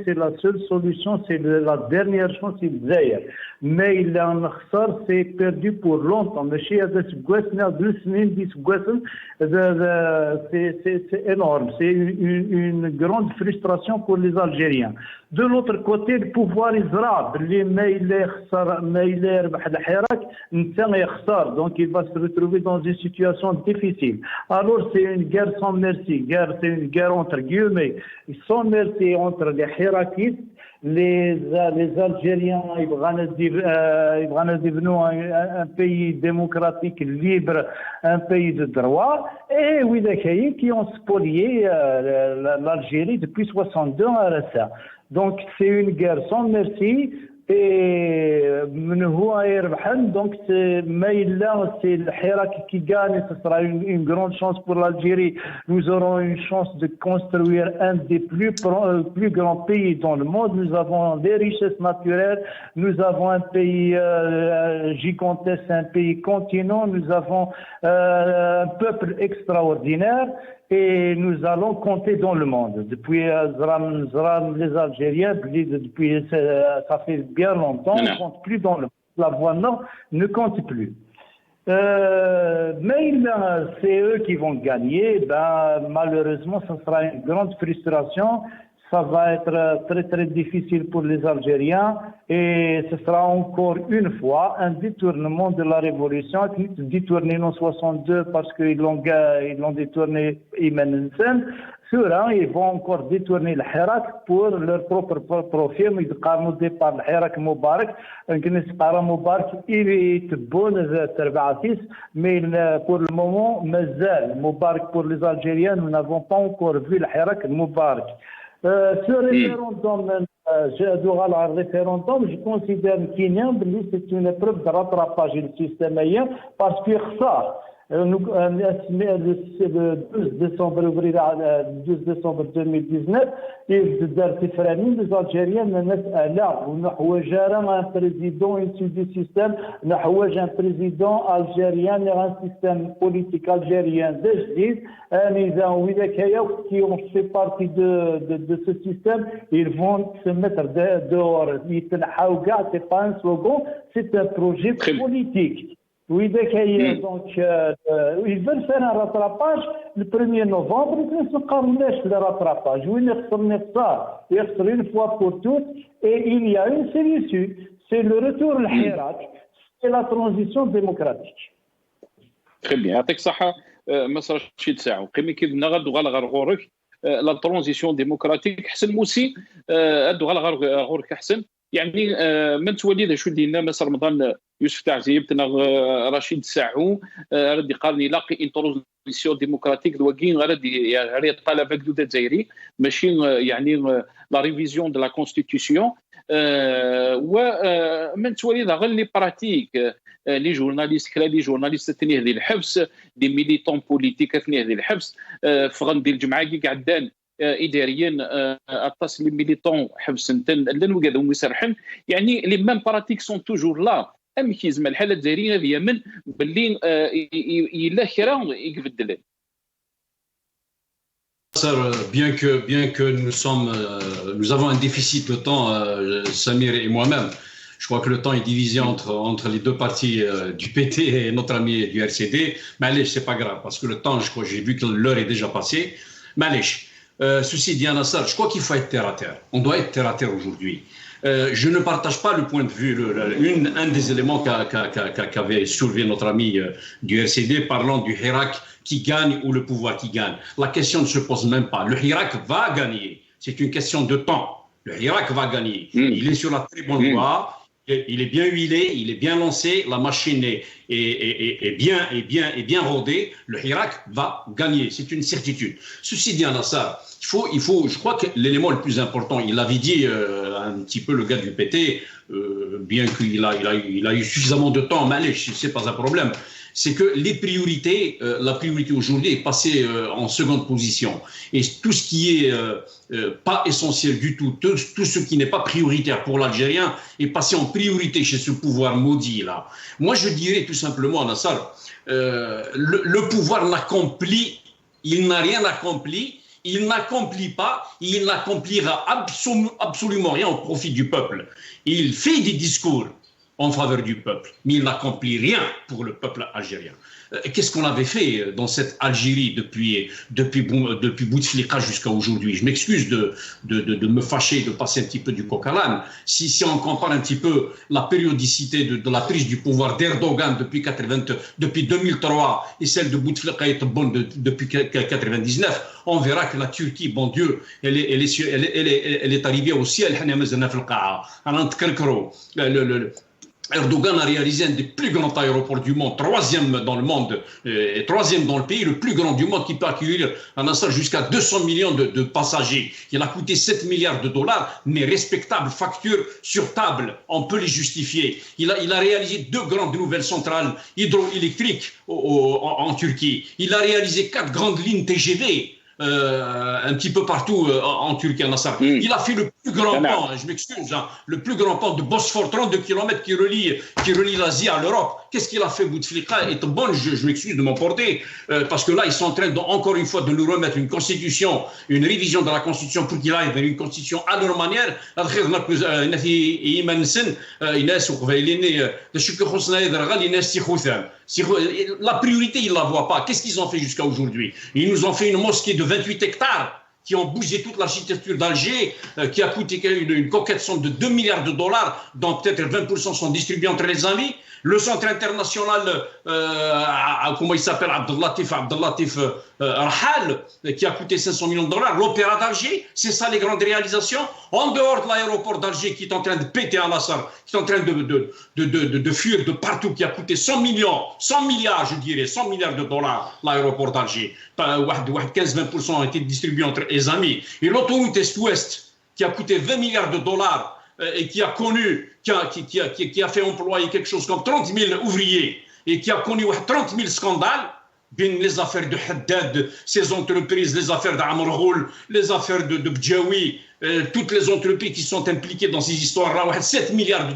C'est la seule solution, c'est la dernière chance, c'est Zaire. Mais il a un khsar, c'est perdu pour longtemps. Mais chez c'est énorme. C'est une grande frustration pour les Algériens. De l'autre côté, le pouvoir israélien, les maïlers, donc il va se retrouver dans une situation difficile. Alors c'est une guerre sans merci. C'est une guerre entre guillemets, sans merci entre les Hirakistes, les Algériens, ils vont devenir un pays démocratique, libre, un pays de droit, et oui, qui ont spolié l'Algérie depuis 62 ans à ça. Donc c'est une guerre sans merci. Et donc c'est le Hirak qui gagne, ce sera une grande chance pour l'Algérie. Nous aurons une chance de construire un des plus grands pays dans le monde. Nous avons des richesses naturelles, nous avons un pays gigantesque, un pays continent, nous avons un peuple extraordinaire. Et nous allons compter dans le monde. Depuis les Algériens, depuis ça fait bien longtemps, on ne compte plus dans le monde. La voie nord ne compte plus. Mais c'est eux qui vont gagner. Malheureusement, ça sera une grande frustration. Ça va être très très difficile pour les Algériens et ce sera encore une fois un détournement de la révolution, détourné en 62 parce qu'ils l'ont détourné Imen Sen. Ils vont encore détourner le Hirak pour leur propre profit. Ils ont par le Hirak Moubarak. Il est bon, mais pour le moment, Moubarak pour les Algériens, nous n'avons pas encore vu le Hirak Moubarak. Ce référendum, je considère qu'il c'est une épreuve de rattrapage du système parce que ça, le 12 décembre 2019, les Algériens un président issu du système, un président algérien, un système politique algérien qui ont fait partie de ce système, ils vont se mettre dehors. C'est pas un slogan, c'est un projet politique. Oui, donc ils veulent faire un rattrapage le 1er novembre, ils se carnèchent le rattrapage. Oui, ils une fois pour toutes, et il y a une seule issue, c'est le retour au Hirak, c'est la transition démocratique. Très bien, يعطيك الصحة مسار شي تساعو قيمي كي نغدو غورك لا ترانزيسيون ديموكراتيك حسن موسي ادو غورك حسن يعني من تولي شو دينا مسار رمضان يوسف تعزيب تنا رشيد ساعو ردي قارني لاقي انتروزيسيون ديموكراتيك دوكين غادي طالب avec دوده جزائري ماشي يعني لا ريفيزيون دو لا كونستيتيسيون ومن توالي غير لي براتيك لي جورناليست كلا لي جورناليست تنيه ذي الحبس دي ميليتون بوليتيك تنيه ذي الحبس فغن ديال الجمعه كي قعدان اداريا اتصل ميليتون حبسن لن وقادو مسرحن يعني لي ميم براتيك سون توجور لا ام كيزما الحاله الجزائريه هي من باللي الا كرا يقبدل. Bien que nous avons un déficit de temps, Samir et moi-même, je crois que le temps est divisé entre les deux parties du PT et notre ami du RCD. Mais allez, c'est pas grave, parce que le temps, je crois, j'ai vu que l'heure est déjà passée. Mais allez, ceci dit, Nassar, je crois qu'il faut être terre à terre. On doit être terre à terre aujourd'hui. Je ne partage pas le point de vue, un des éléments qu'avait soulevé notre ami du RCD parlant du Hirak qui gagne ou le pouvoir qui gagne. La question ne se pose même pas. Le Hirak va gagner. C'est une question de temps. Le Hirak va gagner. Il est sur la très bonne voie. Il est bien huilé, il est bien lancé, la machine est bien rodée. Le Hirak va gagner. C'est une certitude. Ceci dit, Nassar, il faut, je crois que l'élément le plus important, il l'avait dit un petit peu le gars du PT, bien qu'il a eu suffisamment de temps, mais allez, c'est pas un problème. C'est que les priorités, la priorité aujourd'hui est passée en seconde position. Et tout ce qui est pas essentiel du tout, tout ce qui n'est pas prioritaire pour l'Algérien est passé en priorité chez ce pouvoir maudit là. Moi je dirais tout simplement, Nassar, le pouvoir n'accomplit, il n'a rien accompli. Il n'accomplit pas, il n'accomplira absolument rien au profit du peuple. Il fait des discours en faveur du peuple, mais il n'accomplit rien pour le peuple algérien. Qu'est-ce qu'on avait fait dans cette Algérie depuis Bouteflika jusqu'à aujourd'hui? Je m'excuse de me fâcher, de passer un petit peu du coq à l'âne. Si on compare un petit peu la périodicité de la prise du pouvoir d'Erdogan depuis 2003 et celle de Bouteflika et Tebboune depuis 1999, on verra que la Turquie, bon Dieu, elle est arrivée au ciel. Erdogan a réalisé un des plus grands aéroports du monde, troisième dans le monde, et troisième dans le pays, le plus grand du monde qui peut accueillir un instant jusqu'à 200 millions de passagers. Il a coûté 7 milliards de dollars, mais respectables, factures sur table, on peut les justifier. Il a réalisé 2 grandes nouvelles centrales hydroélectriques en Turquie. Il a réalisé 4 grandes lignes TGV. Un petit peu partout en Turquie, Nassar. Il a fait le plus grand pont, je m'excuse, le plus grand pont de Bosphore, 32 km qui relie l'Asie à l'Europe. Qu'est-ce qu'il a fait, Bouteflika? Et bon, je m'excuse de m'emporter, parce que là, ils sont en train, encore une fois, de nous remettre une constitution, une révision de la constitution pour qu'il aille vers une constitution à leur manière. La priorité, ils ne la voient pas. Qu'est-ce qu'ils ont fait jusqu'à aujourd'hui? Ils nous ont fait une mosquée de 28 hectares qui ont bougé toute l'architecture d'Alger, qui a coûté une coquette somme de 2 milliards de dollars, dont peut-être 20% sont distribués entre les amis. Le centre international, comment il s'appelle, Abdellatif Rahal, qui a coûté 500 millions de dollars. L'opéra d'Alger, c'est ça les grandes réalisations. En dehors de l'aéroport d'Alger qui est en train de péter à Nassar, qui est en train de fuir de partout, qui a coûté 100 milliards, je dirais, 100 milliards de dollars, l'aéroport d'Alger. 15-20% ont été distribués entre les amis. Et l'autoroute Est-Ouest, qui a coûté 20 milliards de dollars, et qui a fait employer quelque chose comme 30 000 ouvriers et qui a connu 30 000 scandales, bien les affaires de Haddad, ces entreprises, les affaires d'Amr Ghoul, les affaires de Bdjaoui, toutes les entreprises qui sont impliquées dans ces histoires-là, 7 milliards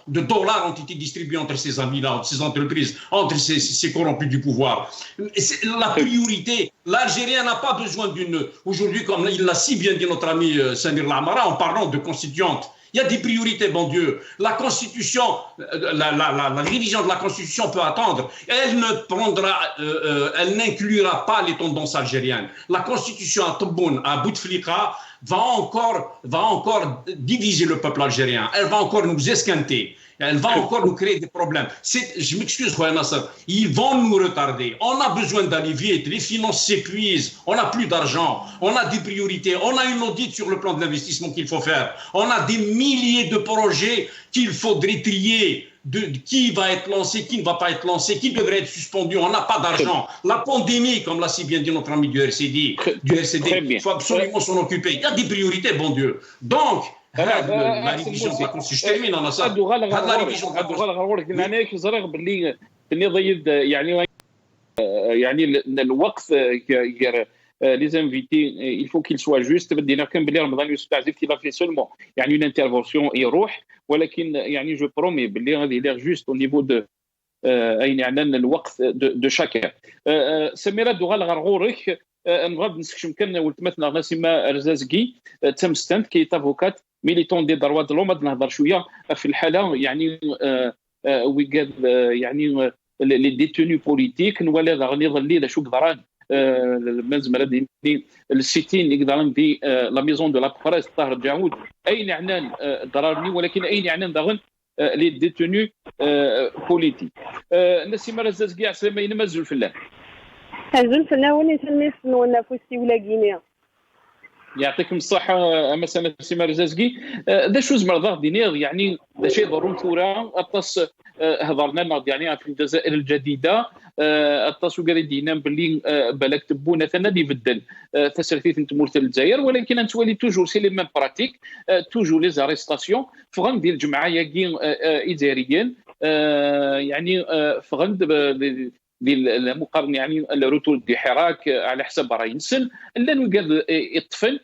de dollars ont été distribués entre ces amis-là, entre ces entreprises, entre ces corrompus du pouvoir. La priorité, l'Algérien n'a pas besoin d'une... Aujourd'hui, comme il l'a si bien dit notre ami Samir Lamara, en parlant de constituante, il y a des priorités, bon Dieu. La Constitution, la révision de la Constitution peut attendre. Elle n'inclura pas les tendances algériennes. La Constitution à Tebboune, à Bouteflika, va encore diviser le peuple algérien. Elle va encore nous esquinter. Elle va encore nous créer des problèmes. Je m'excuse, Nassar. Ils vont nous retarder. On a besoin d'aller vite. Les finances s'épuisent. On n'a plus d'argent. On a des priorités. On a une audit sur le plan de l'investissement qu'il faut faire. On a des milliers de projets qu'il faudrait trier de qui va être lancé, qui ne va pas être lancé, qui devrait être suspendu. On n'a pas d'argent. La pandémie, comme l'a si bien dit notre ami du RCD, il faut absolument s'en occuper. Il y a des priorités, bon Dieu. Donc, la révision des constitutions, je termine en ça. La révision les invités, il faut qu'ils soient justes. بدينا كنبلي رمضان يوسف عزيز il a fait seulement يعني une intervention يروح ولكن يعني je promets باللي غادي يدير juste au niveau de اين يعني الوقت de chacun. سميرة دوغال غرغورك نبغى نسكش يمكن ولتمثنا نسيمة رزازكي تمستنت كي افوكات ميليتون دي دروا دو لوم نهضر شويه في الحاله يعني وقال يعني لي ديتوني بوليتيك ولا غني ظلي لا شو قدران المزمره دي السيتين يقدرن في لا ميزون دو لا بريس طاهر جاود اين عنان ضررني ولكن اين عنان داغن لي ديتوني بوليتيك نسيمه رزازكي عسلامه ينما الزلفله الزلفله وني سنيس ونفسي ولا غينيا يعطيكم الصحة مسألة سيما رزازكي دا شو زمر ضغط دينير يعني دا شيء ضروري ثورة أطاس هضرنا يعني في الجزائر الجديدة أطاس وقال دينا باللي بالك تبونا ثنا دي بدل تسرثيث نتمورت الجزائر ولكن أنت ولي توجور سي لي ميم براتيك توجور لي زاريستاسيون فغن ديال الجماعة ياكين إداريين يعني فغن المقارنه يعني الروتور دي حراك على حساب راي نسن لا نقاد يطفل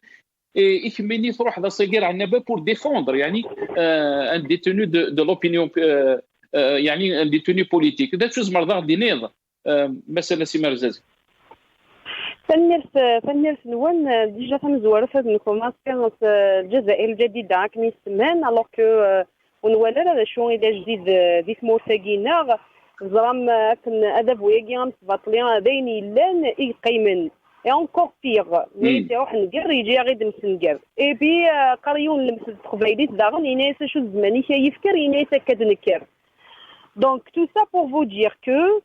يكمني تروح هذا صغير عندنا بور ديفوندر يعني ان ديتوني دو لوبينيون يعني ان ديتوني بوليتيك دا شوز مرضى دينيض مثلا سي مرزاز فنرس نون ديجا تمزوره في الكوماسيون الجزائر الجديده كني سمان الوغ كو ونولا هذا شو اذا جديد ديك مورساكينا زرام كن ادب وياكي باطليان بيني لان يقيمن اي اونكور بيغ مي تروح نقر يجي غير نسنقر اي بي قريون لمس قبيليت داغن يناس شو الزماني يفكر يناس كدنكر دونك تو سا بور فو دير كو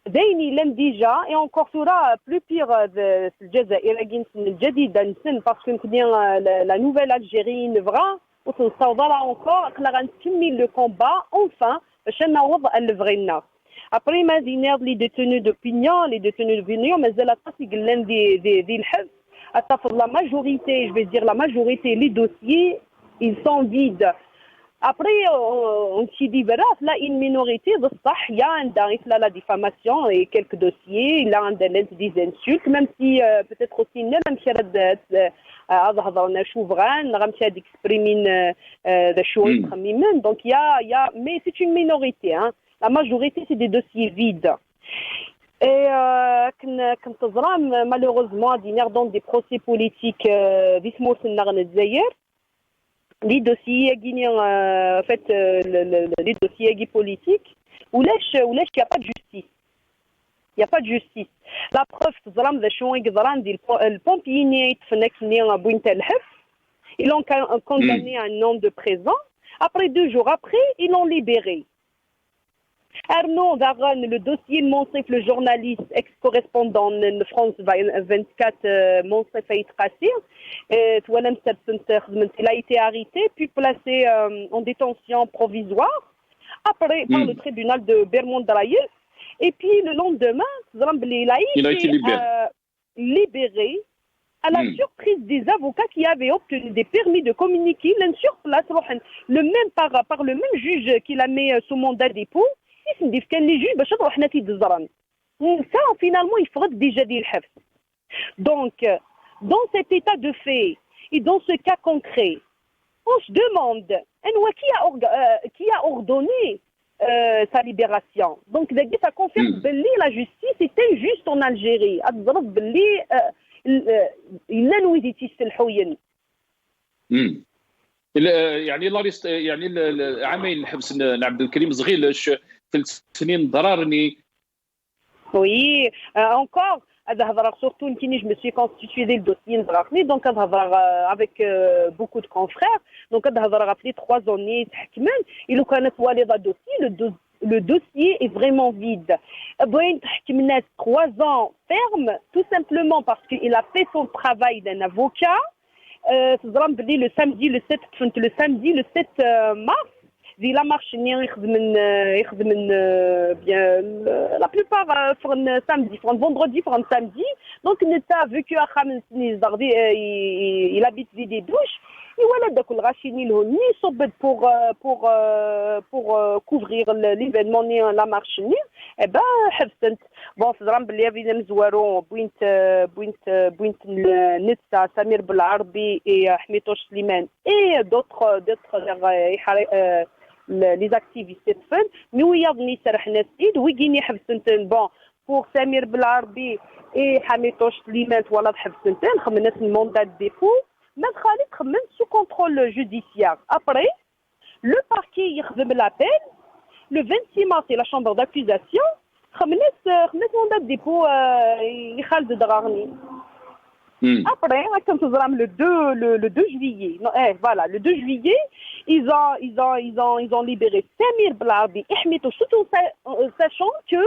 بيني لان ديجا اي اونكور تورا بلو بيغ الجزائر كي نسن الجديده نسن باسكو نكدي لا نوفيل الجيري نفغا وتنصاوب لا اونكور قلا غنكمل لو كومبا اونفان باش نعوض الفغينا. Après, les détenus d'opinion, mais elle a pas si la majorité, je vais dire la majorité, les dossiers, ils sont vides. Après, on s'y dit, là, une minorité, il y a la diffamation et quelques dossiers, il y a des insultes, même si peut-être aussi, il y a donc il y a, mais c'est une minorité, hein. La majorité, c'est des dossiers vides. Et malheureusement, dans des procès politiques, les dossiers guinéens, en fait, les dossiers politiques, où il n'y a pas de justice. Il n'y a pas de justice. La preuve, le pompier, ils l'ont condamné à un an de prison. Après 2 jours après, ils l'ont libéré. Arnaud Daron, le dossier de Monsef, le journaliste ex-correspondant de France 24, Monsef Aït Qassir, il a été arrêté puis placé en détention provisoire après par le tribunal de Bermond-Draïeus. Et puis le lendemain, il a été libéré à la surprise des avocats qui avaient obtenu des permis de communiquer sur place, par le même juge qui l'a mis sous mandat de dépôt. كان لي جوج باش نروح حنا تيدزران ça finalement il faudrait déjà dire le حبس. Donc dans cet état de fait et dans ce cas concret on se demande qui a ordonné sa libération. Donc ça confirme que la justice est injuste en Algérie. أتضرب باللي لا نويديتي الحوين يعني عامين الحبس عبد الكريم زغيلش 3 سنين ضررني. Oui, encore, surtout je me suis constitué le dossier donc avec beaucoup de confrères, donc après 3 années il a connaît le dossier est vraiment vide. 3 ans ferme, tout simplement parce qu'il a fait son travail d'un avocat. Le samedi le 7 mars دي لا مارش ني يخدم لا بلوبار فرن سامدي فرن فوندردي فرن سامدي دونك نتا فيكو خامس سنين زغدي il habite des douches voilà داك الغاشيني لهوني صبد pour couvrir l'événement ني لا مارش ني حبست بون صدران بلي فينا مزوارو بوينت نتا سمير بالعربي et حميتوش سليمان et d'autres les activités de fun nous y avons سرحنا سيد ويجيني حبسنتين بون pour سمير بالعربي et حميتوش سليمان ولا حبسنتين خمنا في الموندات ديبو ما خالد خمن sous contrôle judiciaire après le parquet يخدم l'appel le 26 mars c'est la chambre d'accusation خمنا mandat de dépôt يخالد دغارني après comme le 2 juillet voilà le 2 juillet ils ont libéré Samir Blarbi et Hmito surtout sachant que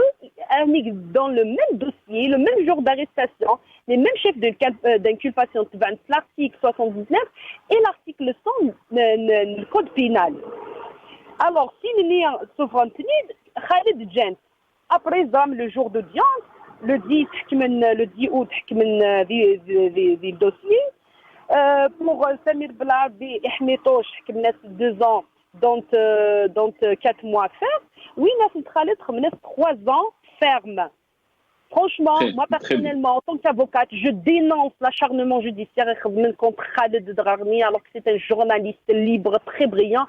dans le même dossier le même jour d'arrestation les mêmes chefs d'inculpation l'article 79 et l'article 100 le code pénal alors si nous sommes Khalid Jens après le jour d'audience le 10 août du dossier pour Samir Blarbi et Hmetosh qui menait 2 ans dont 4 mois ferme oui Nassim Khalid menait 3 ans ferme. Franchement, moi personnellement, en tant qu'avocate, je dénonce l'acharnement judiciaire contre Khaled Drarni alors que c'est un journaliste libre, très brillant.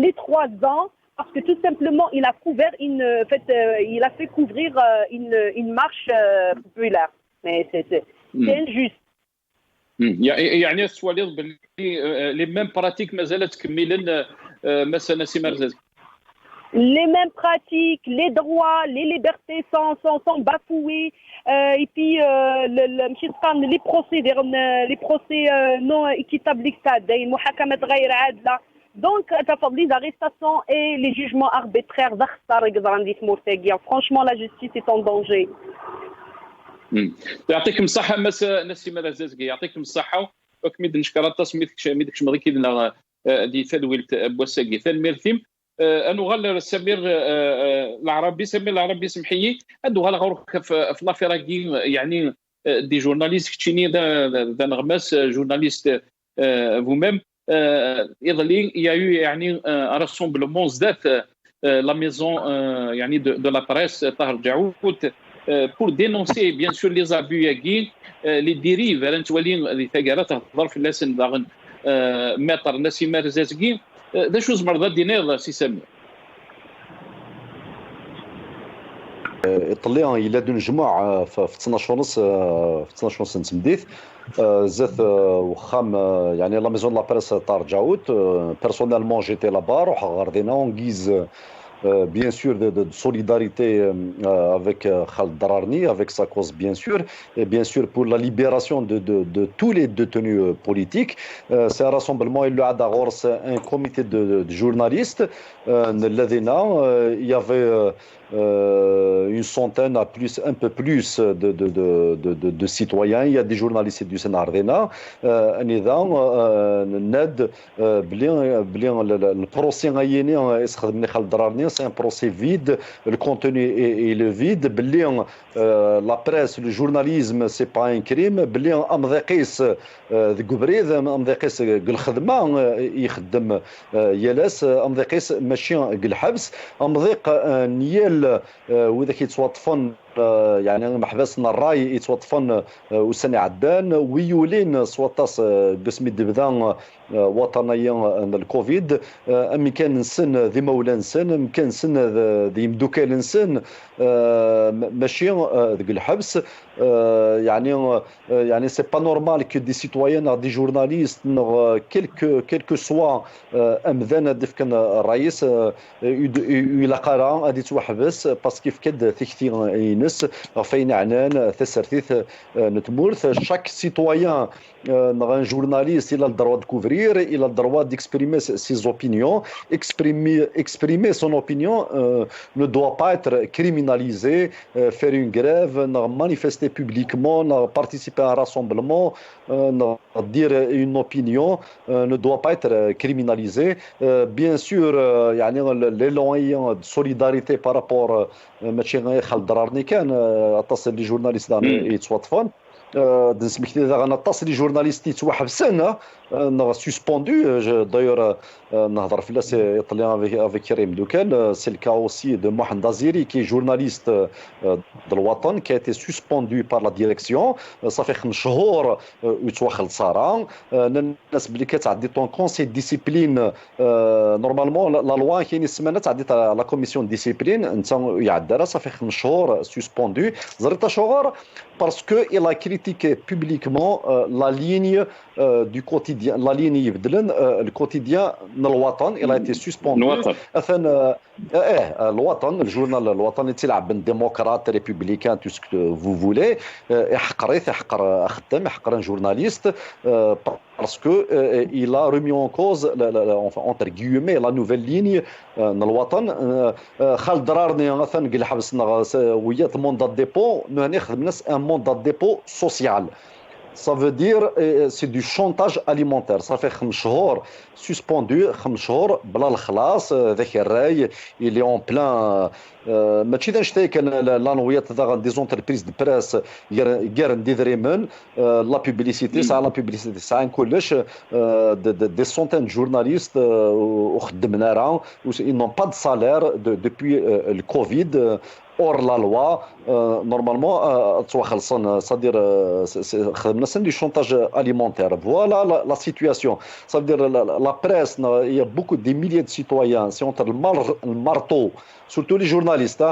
Les 3 ans, parce que tout simplement, il a couvert il a fait couvrir une marche populaire. Mais c'est injuste. يعني السؤال باللي les mêmes pratiques ما زالت تكملن مثلا نسيم رزازي. Les mêmes pratiques, les droits, les libertés sont bafoués et puis les procès non équitables المحاكمات غير عادلة. Donc, les arrestations et les jugements arbitraires, franchement, la justice est en danger. يعطيكم الصحة نسيم رزازي يعطيكم الصحة وكميد نشكر التصميت كشاميد كشمري كيدنا دي ثلويلت بوساقي ثان ميرثيم انو غال سمير العربي سمحيي ادو غال غورك في لافيراكي يعني دي جورناليست كتشيني دا نغماس جورناليست vous-même il y a eu يعني un rassemblement زدات la maison يعني de la presse طاهر جعود pour dénoncer bien sûr les abus ياكي les dérives رانتوالين اللي ثقالات تهضر في اللسن داغن متر نسيم رزازكي ذا شو زمر دينار سي سامي ايطاليا الى دون جمع في 12 ونص نتمديث زات وخام يعني لا ميزون لا بريس طار جاوت بيرسونيلمون جيتي لابا روح غاردينا اون غيز bien sûr de solidarité avec Khaled Drarni, avec sa cause bien sûr, et bien sûr pour la libération de tous les détenus politiques. C'est un rassemblement, il a d'abord un comité de journalistes. Il y avait une centaine à plus, un peu plus de citoyens. Il y a des journalistes du Sénat Ardena. Le procès Khaled Drarni, c'est un procès vide. Le contenu est le vide. La presse, le journalisme, c'est pas un crime. أمضيقيس ذقبريد أمضيقيس قل خدمة يخدم يلاس أمضيقيس ماشي قل حبس أمضيق نيال وإذا كيتوظفن يعني محبسنا الراي يتوظفن وسني عدان ويولين سوطاس باسم الدبذان وطنيا الكوفيد أمي كان نسن ذي مولان سن كان سن ذي مدوكال نسن ماشي ذق الحبس يعني سي با نورمال كو دي سيتويان دي جورناليست كيلكو سوا امذان دفكن الرئيس الى قرا غادي توحبس باسكو كد تكتي تونس فين عنان تسرتيث نتمورث شاك سيتويان un journaliste, il a le droit de couvrir, il a le droit d'exprimer ses opinions. Exprimer son opinion ne doit pas être criminalisé. Faire une grève, manifester publiquement, participer à un rassemblement, dire une opinion ne doit pas être criminalisé. Bien sûr, l'élan de solidarité par rapport à Khaled Dararni كان اتصل لي جورناليست يتصوتفون نسمح لي غنتصل لي جورناليست يتوحبسن suspendu. D'ailleurs, c'est avec Karim Douken. C'est le cas aussi de Mohamed Aziri, qui est journaliste de l'Ouatan, qui a été suspendu par la direction. Ça fait 5 شهور ويتوخل صارا. الناس بلي كتعدي طون كونسي ديسيبلين نورمالمون لا لوا كاين السمانه تعدي لا كوميسيون ديسيبلين انت يعدها. Ça fait 5 شهور suspendu. زريطه شهور parce que il a critiqué publiquement la ligne du quotidien, la ligne يبدلن le quotidien الوطن. Il a été suspendu. الوطن الجورنال الوطني تلعب بالديمقراط ريبوبليكان tout ce que vous voulez. يحقر خدام يحقر جورناليست parce que il a remis en cause entre guillemets la nouvelle ligne الوطن. خالد درارني مثلا قال حبسنا ويا موندا ديبو ناخذ الناس ان موندا ديبو سوسيال. Ça veut dire c'est du chantage alimentaire. Ça fait 5 شهور suspendu, 5 شهور بلا الخلاص. ذاك الراي il est en plein ماشي داش كان لانويات دي زونتربريز دو بريس غير نديريمن لا بوبليسيتي ساعه لا بوبليسيتي ساعه كلش دي سونتين جورناليست وخدمنا راه ils n'ont pas de salaire depuis le Covid hors la loi. Normalement c'est-à-dire du chantage alimentaire. Voilà la situation. Ça veut dire la presse, il y a beaucoup des milliers de citoyens, c'est entre le marteau, surtout les journalistes,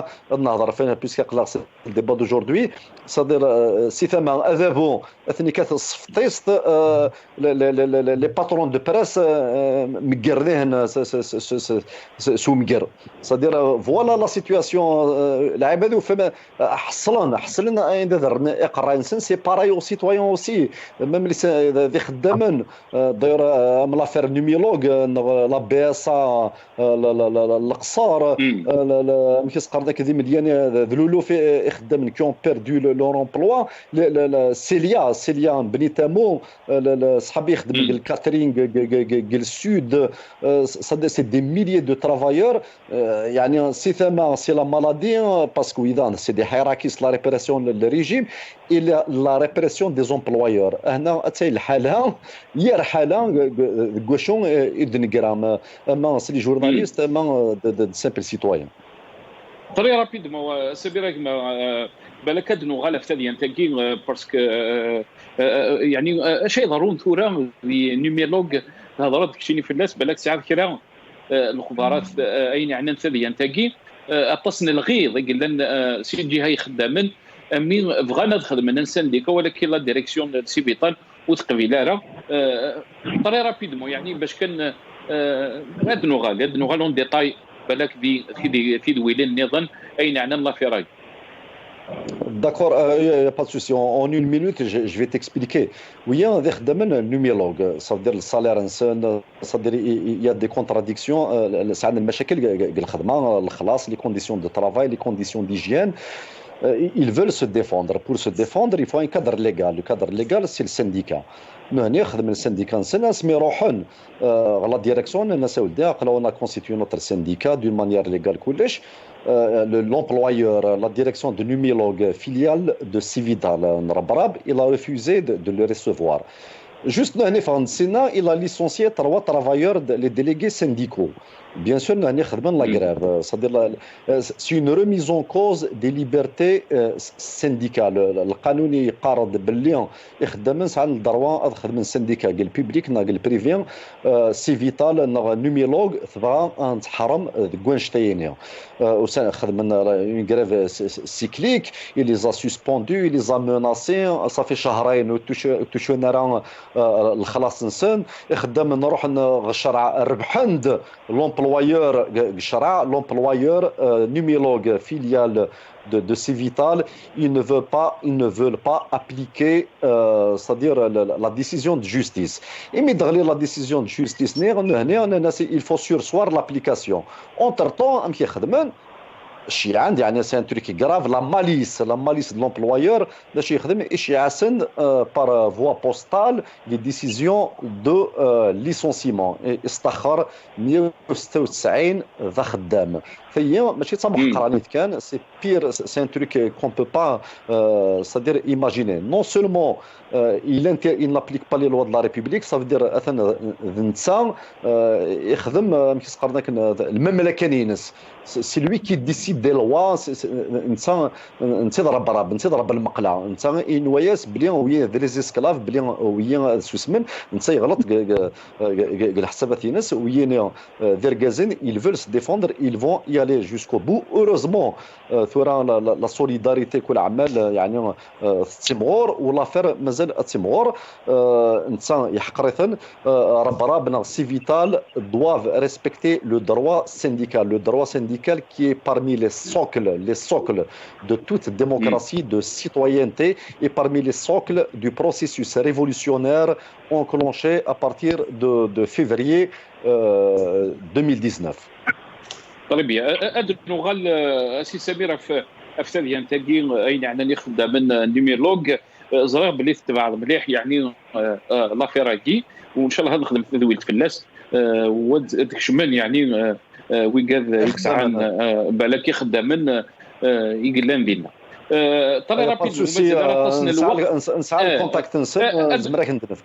puisqu'il y a le débat d'aujourd'hui. C'est-à-dire si tu as les patrons de presse c'est-à-dire voilà la situation. العباد فما حصلنا اقرا انسان سي باراي او سيتويان اوسي ميم اللي خدامين داير ام لافير نيميلوج لا بي اس القصار كيسقر داك ذي مليان ذلولو في خدامين كيون بيردو لور امبلوا. سيليا بنيتامو صحابي يخدم الكاترينغ السود. سي دي ميليي دو ترافايور يعني سي ثما سي لا مالادي parce que c'est des hiérarchies la répression du régime et la répression des employeurs. هنا حتى الحاله هي الحاله غوشون ادنغرام اما سي لي جورناليست اما دو سامبل سيتويان. Très rapidement, سبيرك بالك أنه غلف تدي أنت كي باسكو يعني شيء ضروري ثورة نيميلوج هضرت كشيني في الناس بالك ساعات كرا الخبرات أين يعني تدي أنت كي أتصن الغيظ قال لنا سيجي هاي خدامين مين بغانا نخدم الانسان ديك ولكن لا ديريكسيون سيبيطال وتقبيلاره طري رابيدمون يعني باش كان هاد نوغال اون ديتاي بالك في دويلين نظن اين عنا لا في راي. D'accord, il n'y a pas de souci. En 1 minute, je vais t'expliquer. Oui, il y a un numérologue. Ça veut dire le salaire, ça veut dire il y a des contradictions. Ça a des problèmes, les conditions de travail, les conditions d'hygiène. Ils veulent se défendre. Pour se défendre, il faut un cadre légal. Le cadre légal, c'est le syndicat. Nous avons un syndicat, la direction, on a constitué notre syndicat d'une manière légale. L'employeur, la direction de Numilog, filiale de Civital, il a refusé de le recevoir. Juste dans le Sénat, il a licencié 3 travailleurs, les délégués syndicaux. Bien sûr, nous avons la grève. C'est une remise en cause des libertés syndicales. Le قانوني قارض باللي يخدم ساعه الدروه خدم السنديكا قال بيبليك ناقل بريفيان سيفيتال نوميلوج ثبغى نتحرم كوانشتاينيا وخدم اون غريف سيكليك il les a suspendus, il les a menacés. Ça fait شهرين وتشونا الخلاص انسان يخدم نروح نشرع الربح عند لومبلويور شرع لومبلويور نيميلوج فيليال de Civital, ils ne veulent pas appliquer, c'est-à-dire la décision de justice. Et mais dans la décision de justice, il faut sursoir l'application. Entre-temps, c'est un truc grave, la malice de l'employeur, par voie postale, les décisions de licenciement. Et c'est pire, c'est un truc qu'on ne peut pas c'est-à-dire imaginer. Non seulement il n'applique pas les lois de la République, ça veut dire c'est lui qui décide des lois. نتضرب المقلع انت انوياس بلي ويا دي اسكلاف بلي ويا سوسمن انت يغلط الحسابات ناس ويا دير غازين ils veulent se défendre, ils vont y aller jusqu'au bout. Heureusement ثورا لا سوليداريتي كل عمال يعني تيمغور والافير مازال تيمغور انت يحقرثن ربنا Civital doivent respecter le droit syndical qui est parmi les socles de toute démocratie, de citoyenneté et parmi les socles du processus révolutionnaire enclenché à partir de février 2019. طيب ادنو غال اسي سمير في ثاني تاكي اين يعني خدام من نيميلوج زرا بلي تبع مليح يعني لافيراكي وان شاء الله نخدم في ذوي الفلاس وداك شمال يعني ويقاد يكسعان بالك يخدم من يقلان دينا طري رابيد نسعى الكونتاكت زمرك ندفك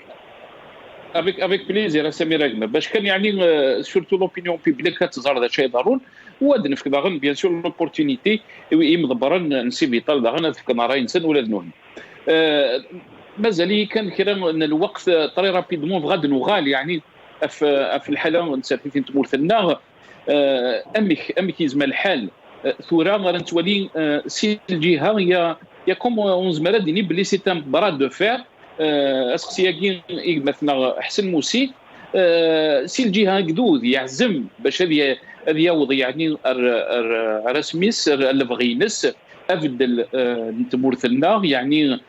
avec plaisir سمير اغمر باش كان يعني سورتو لوبينيون بيبليك كتظهر هذا الشيء ضروري وادن في داغن بيان سور لوبورتونيتي يمضبرن نسيبيطال داغن في كناراين سن ولا نوهم مازال كان كرا ان الوقت طري رابيدمون غاد نغال يعني في الحاله نسافين تمورثنا امك يزم الحال ثورا غنتولي سي الجهه هي كوم اون زمرا ديني بلي سي ان برا دو فير اسقسياكين مثلا حسن موسي سي الجهه قدود يعزم باش هذه يوض يعني رسميس الفغينس افدل نتمورثنا يعني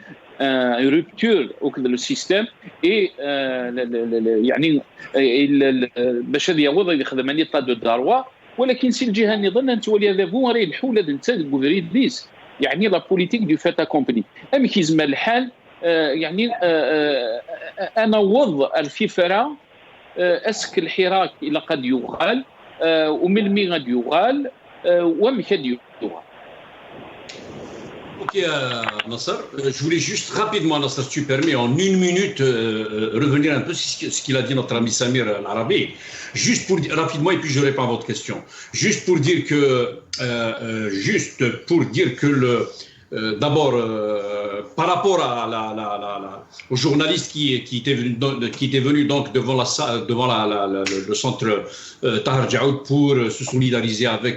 rupture وكذا لو سيستيم اي يعني باش هذه يوض يخدم اني طا دو داروا ولكن سي الجهه نظن ان تولي هذا هو راه الحول هذا انت ديس يعني لا بوليتيك دو فات اكومبلي ام كيزما الحال يعني انا وض الفيفرا اسك الحراك الى قد يغال ومن مي غادي يغال ومن كاد يغال. Ok, Nasser, je voulais juste rapidement, Nasser, si tu permets, en une minute, revenir un peu sur ce qu'il a dit notre ami Samir Al-Arabi. Juste pour dire, rapidement, et puis je réponds à votre question. Juste pour dire que d'abord, par rapport à au journaliste qui était venu donc devant le centre Tahar Djaoud pour se solidariser avec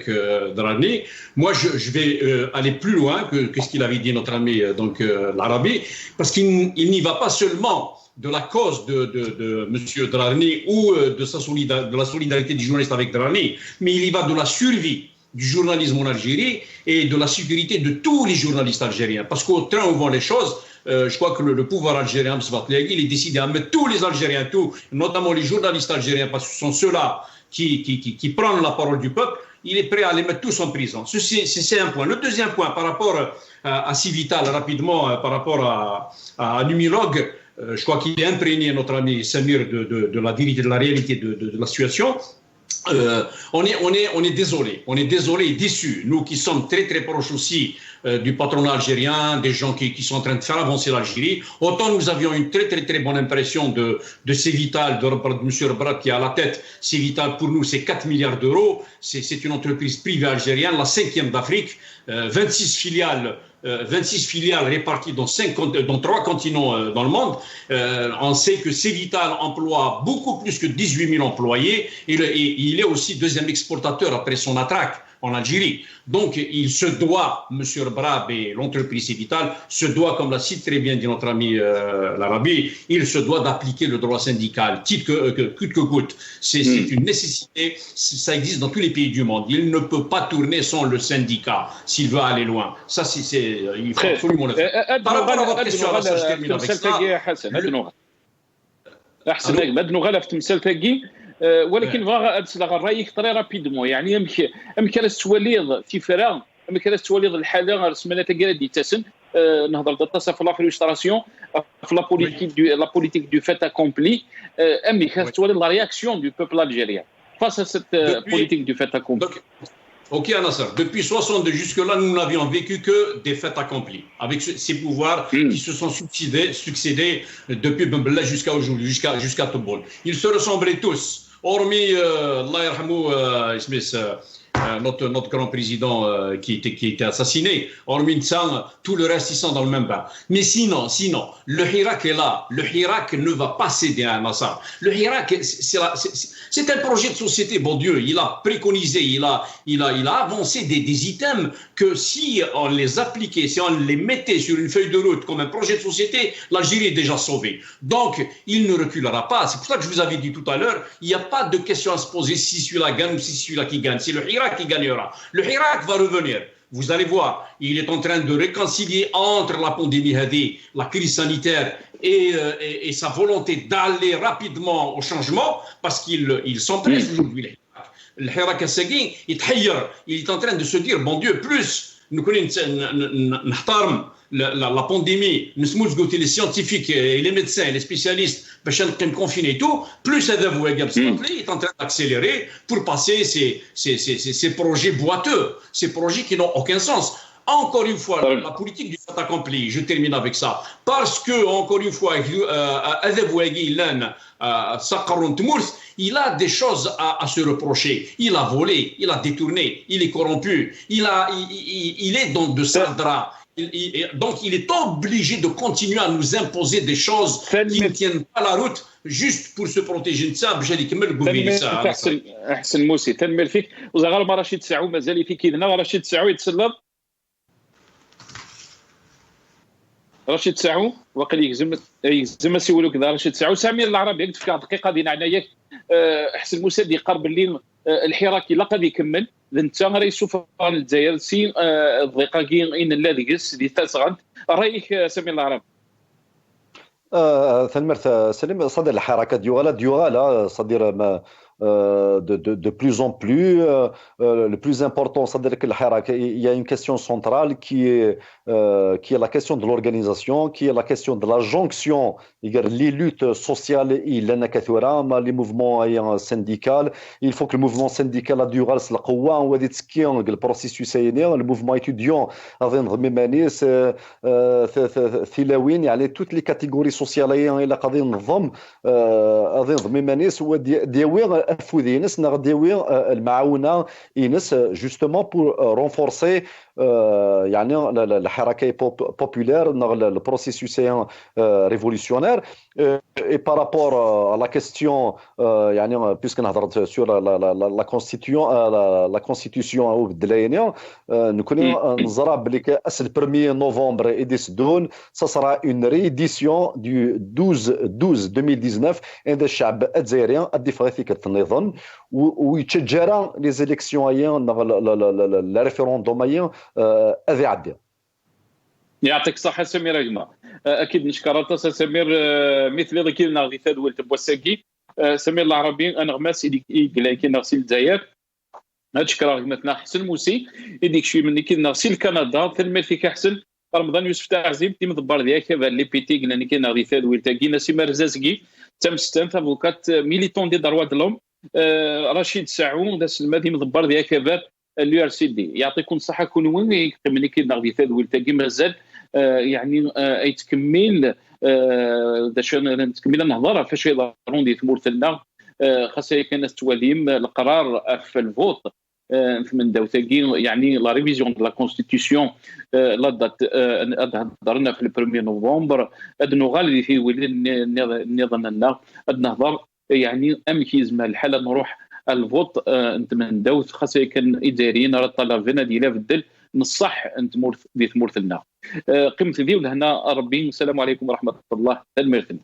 Drani, moi je vais aller plus loin que ce qu'il avait dit notre ami donc l'Arabie, parce qu'il n'y va pas seulement de la cause de monsieur Drani ou de la solidarité du journaliste avec Drani, mais il y va de la survie du journalisme en Algérie et de la sécurité de tous les journalistes algériens. Parce qu'au train où vont les choses, je crois que le pouvoir algérien, il est décidé à mettre tous les Algériens, notamment les journalistes algériens, parce que ce sont ceux-là qui prennent la parole du peuple, il est prêt à les mettre tous en prison. C'est un point. Le deuxième point, par rapport à Civital, rapidement, par rapport à Numilog, je crois qu'il est imprégné, notre ami Samir, de la vérité, de la réalité de la situation. On est désolé et déçu, nous qui sommes très très proches aussi du patronat algérien, des gens qui sont en train de faire avancer l'Algérie. Autant nous avions une très très très bonne impression de Civital, de M. Rebrat qui est à la tête. Civital pour nous c'est 4 milliards d'euros, c'est une entreprise privée algérienne, la 5e d'Afrique, 26 filiales réparties dans 3 continents dans le monde. On sait que Civital emploie beaucoup plus que 18 000 employés et il est aussi deuxième exportateur après son Sonatrach en Algérie. Donc, il se doit, M. Brab et l'entreprise Cévital, se doit, comme l'a si très bien dit notre ami l'Arabie, il se doit d'appliquer le droit syndical, coûte que coûte. C'est une nécessité, ça existe dans tous les pays du monde. Il ne peut pas tourner sans le syndicat s'il veut aller loin. Ça, il faut absolument le faire. Par rapport à votre question, je termine avec ça. احسن لك بهذا نغاله في تمثال تاكي ولكن بغا اتسلغ رايك طري رابيدمون يعني امك توليض في فراغ امك توليض الحاله رسمنا تاكي دي تاسن نهضر داتا في لافريستراسيون في لا بوليتيك دو فات اكومبلي امك توليض لا رياكسيون دو بوبل الجيريان فاس ا سيت بوليتيك دو فات اكومبلي. Ok, Anassar. Depuis 62 jusque-là, nous n'avions vécu que des faits accomplis, avec ces pouvoirs qui se sont succédés depuis Bembella jusqu'à aujourd'hui, jusqu'à Tobol. Ils se ressemblaient tous, hormis Allah yarhamou, notre grand président qui était assassiné, hormis ça, tout le reste, ils sont dans le même bain. Mais sinon, le Hirak est là. Le Hirak ne va pas céder à Nasser. Le Hirak, c'est un projet de société, bon Dieu. Il a préconisé, il a avancé des items que si on les appliquait, si on les mettait sur une feuille de route comme un projet de société, l'Algérie est déjà sauvée. Donc, il ne reculera pas. C'est pour ça que je vous avais dit tout à l'heure, il n'y a pas de question à se poser si celui-là gagne ou si celui-là qui gagne. C'est le Hirak qui gagnera. Le Hirak va revenir. Vous allez voir, il est en train de réconcilier entre la pandémie, la crise sanitaire et sa volonté d'aller rapidement au changement, parce qu'il s'empresse aujourd'hui. Le Hirak Assagui, il est en train de se dire, bon Dieu, plus nous connaissons la pandémie, les scientifiques et les médecins, les spécialistes, confinés et tout, plus il est en train d'accélérer pour passer ces projets boiteux, ces projets qui n'ont aucun sens. Encore une fois, la politique du fait accompli, je termine avec ça, parce que, encore une fois, il a des choses à se reprocher. Il a volé, il a détourné, il est corrompu, il est dans de sales draps. Donc, il est obligé de continuer à nous imposer des choses qui ne tiennent pas la route juste pour se protéger de ça. أحسن موسي تنمر فيك وزغال ما رشيد ساعو مازال في كيدنا رشيد ساعو يتسلط رشيد ساعو وقال يهزم سيولو كذا رشيد ساعو سمير العربي قلت فيك دقيقه دينا عناياك احسن موسى دي قرب اللي الحراكي لا قد يكمل انت رئيس سفاره الجزائر سي الضيقاكي ان الذي قس دي تاسغد رايك سمير العربي ثنمرت سليم صدر الحركه ديوغالا صدر ما de plus en plus. Le plus important, c'est-à-dire qu'il y a une question centrale qui est la question de l'organisation, qui est la question de la jonction, les luttes sociales et les mouvements syndicaux. Il faut que le mouvement syndical a duré le processus, le mouvement étudiant, toutes les catégories sociales, أفودي ناس نغديوي المعاونة إنس justement pour renforcer يعني الحركة populaire le processus révolutionnaire et par rapport à la question يعني puisque نهضرت sur la constitution أو بدلاينيا نكون نزرع بلي كأس 1er novembre et 10 ça sera une réédition du 12 2019 عند الشعب الجزائري الديمقراطي كتنظن ويتجرى لي زيليكسيون ايان لا ريفيروندوم ايان هذه عدي. يعطيك الصحة سمير أجمع. أكيد نشكر سمير مثل ذلك نغذي ثدول تبوساكي سمير العربي أنا غماس إليك نغسل الجزائر نشكر مثلا حسن موسي يديك شوي مني كي نغسل كندا ثم فيك حسن رمضان يوسف تعزيم تيم دبر ديالك هذا لي بيتي قلنا ني كي نغذي ثدول تاكي نسيم رزازكي تم ستان افوكات ميليتون دي دروا د لوم رشيد ساعون داس المادي مدبر ديال كباب اليو ار سي دي يعطيكم الصحه كون وين ملي كينغدي ثاد ولتاكي مازال يعني يتكمل داش نتكمل النهضره فاش يضرون دي ثمورتنا خاصه كانت تواليم القرار في الفوت من داوتاكي يعني لا ريفيزيون دو لا كونستيتيسيون لا دات هضرنا في البروميير نوفمبر ادنو غالي في ولي نظننا النهضر يعني امكيز ما الحاله نروح الفوت انت من دوت خاصه كان اداريين راه طلبنا ديال بدل نصح انت دي ثمورثنا قيمه ذي ولهنا ربي. السلام عليكم ورحمه الله الميرثن.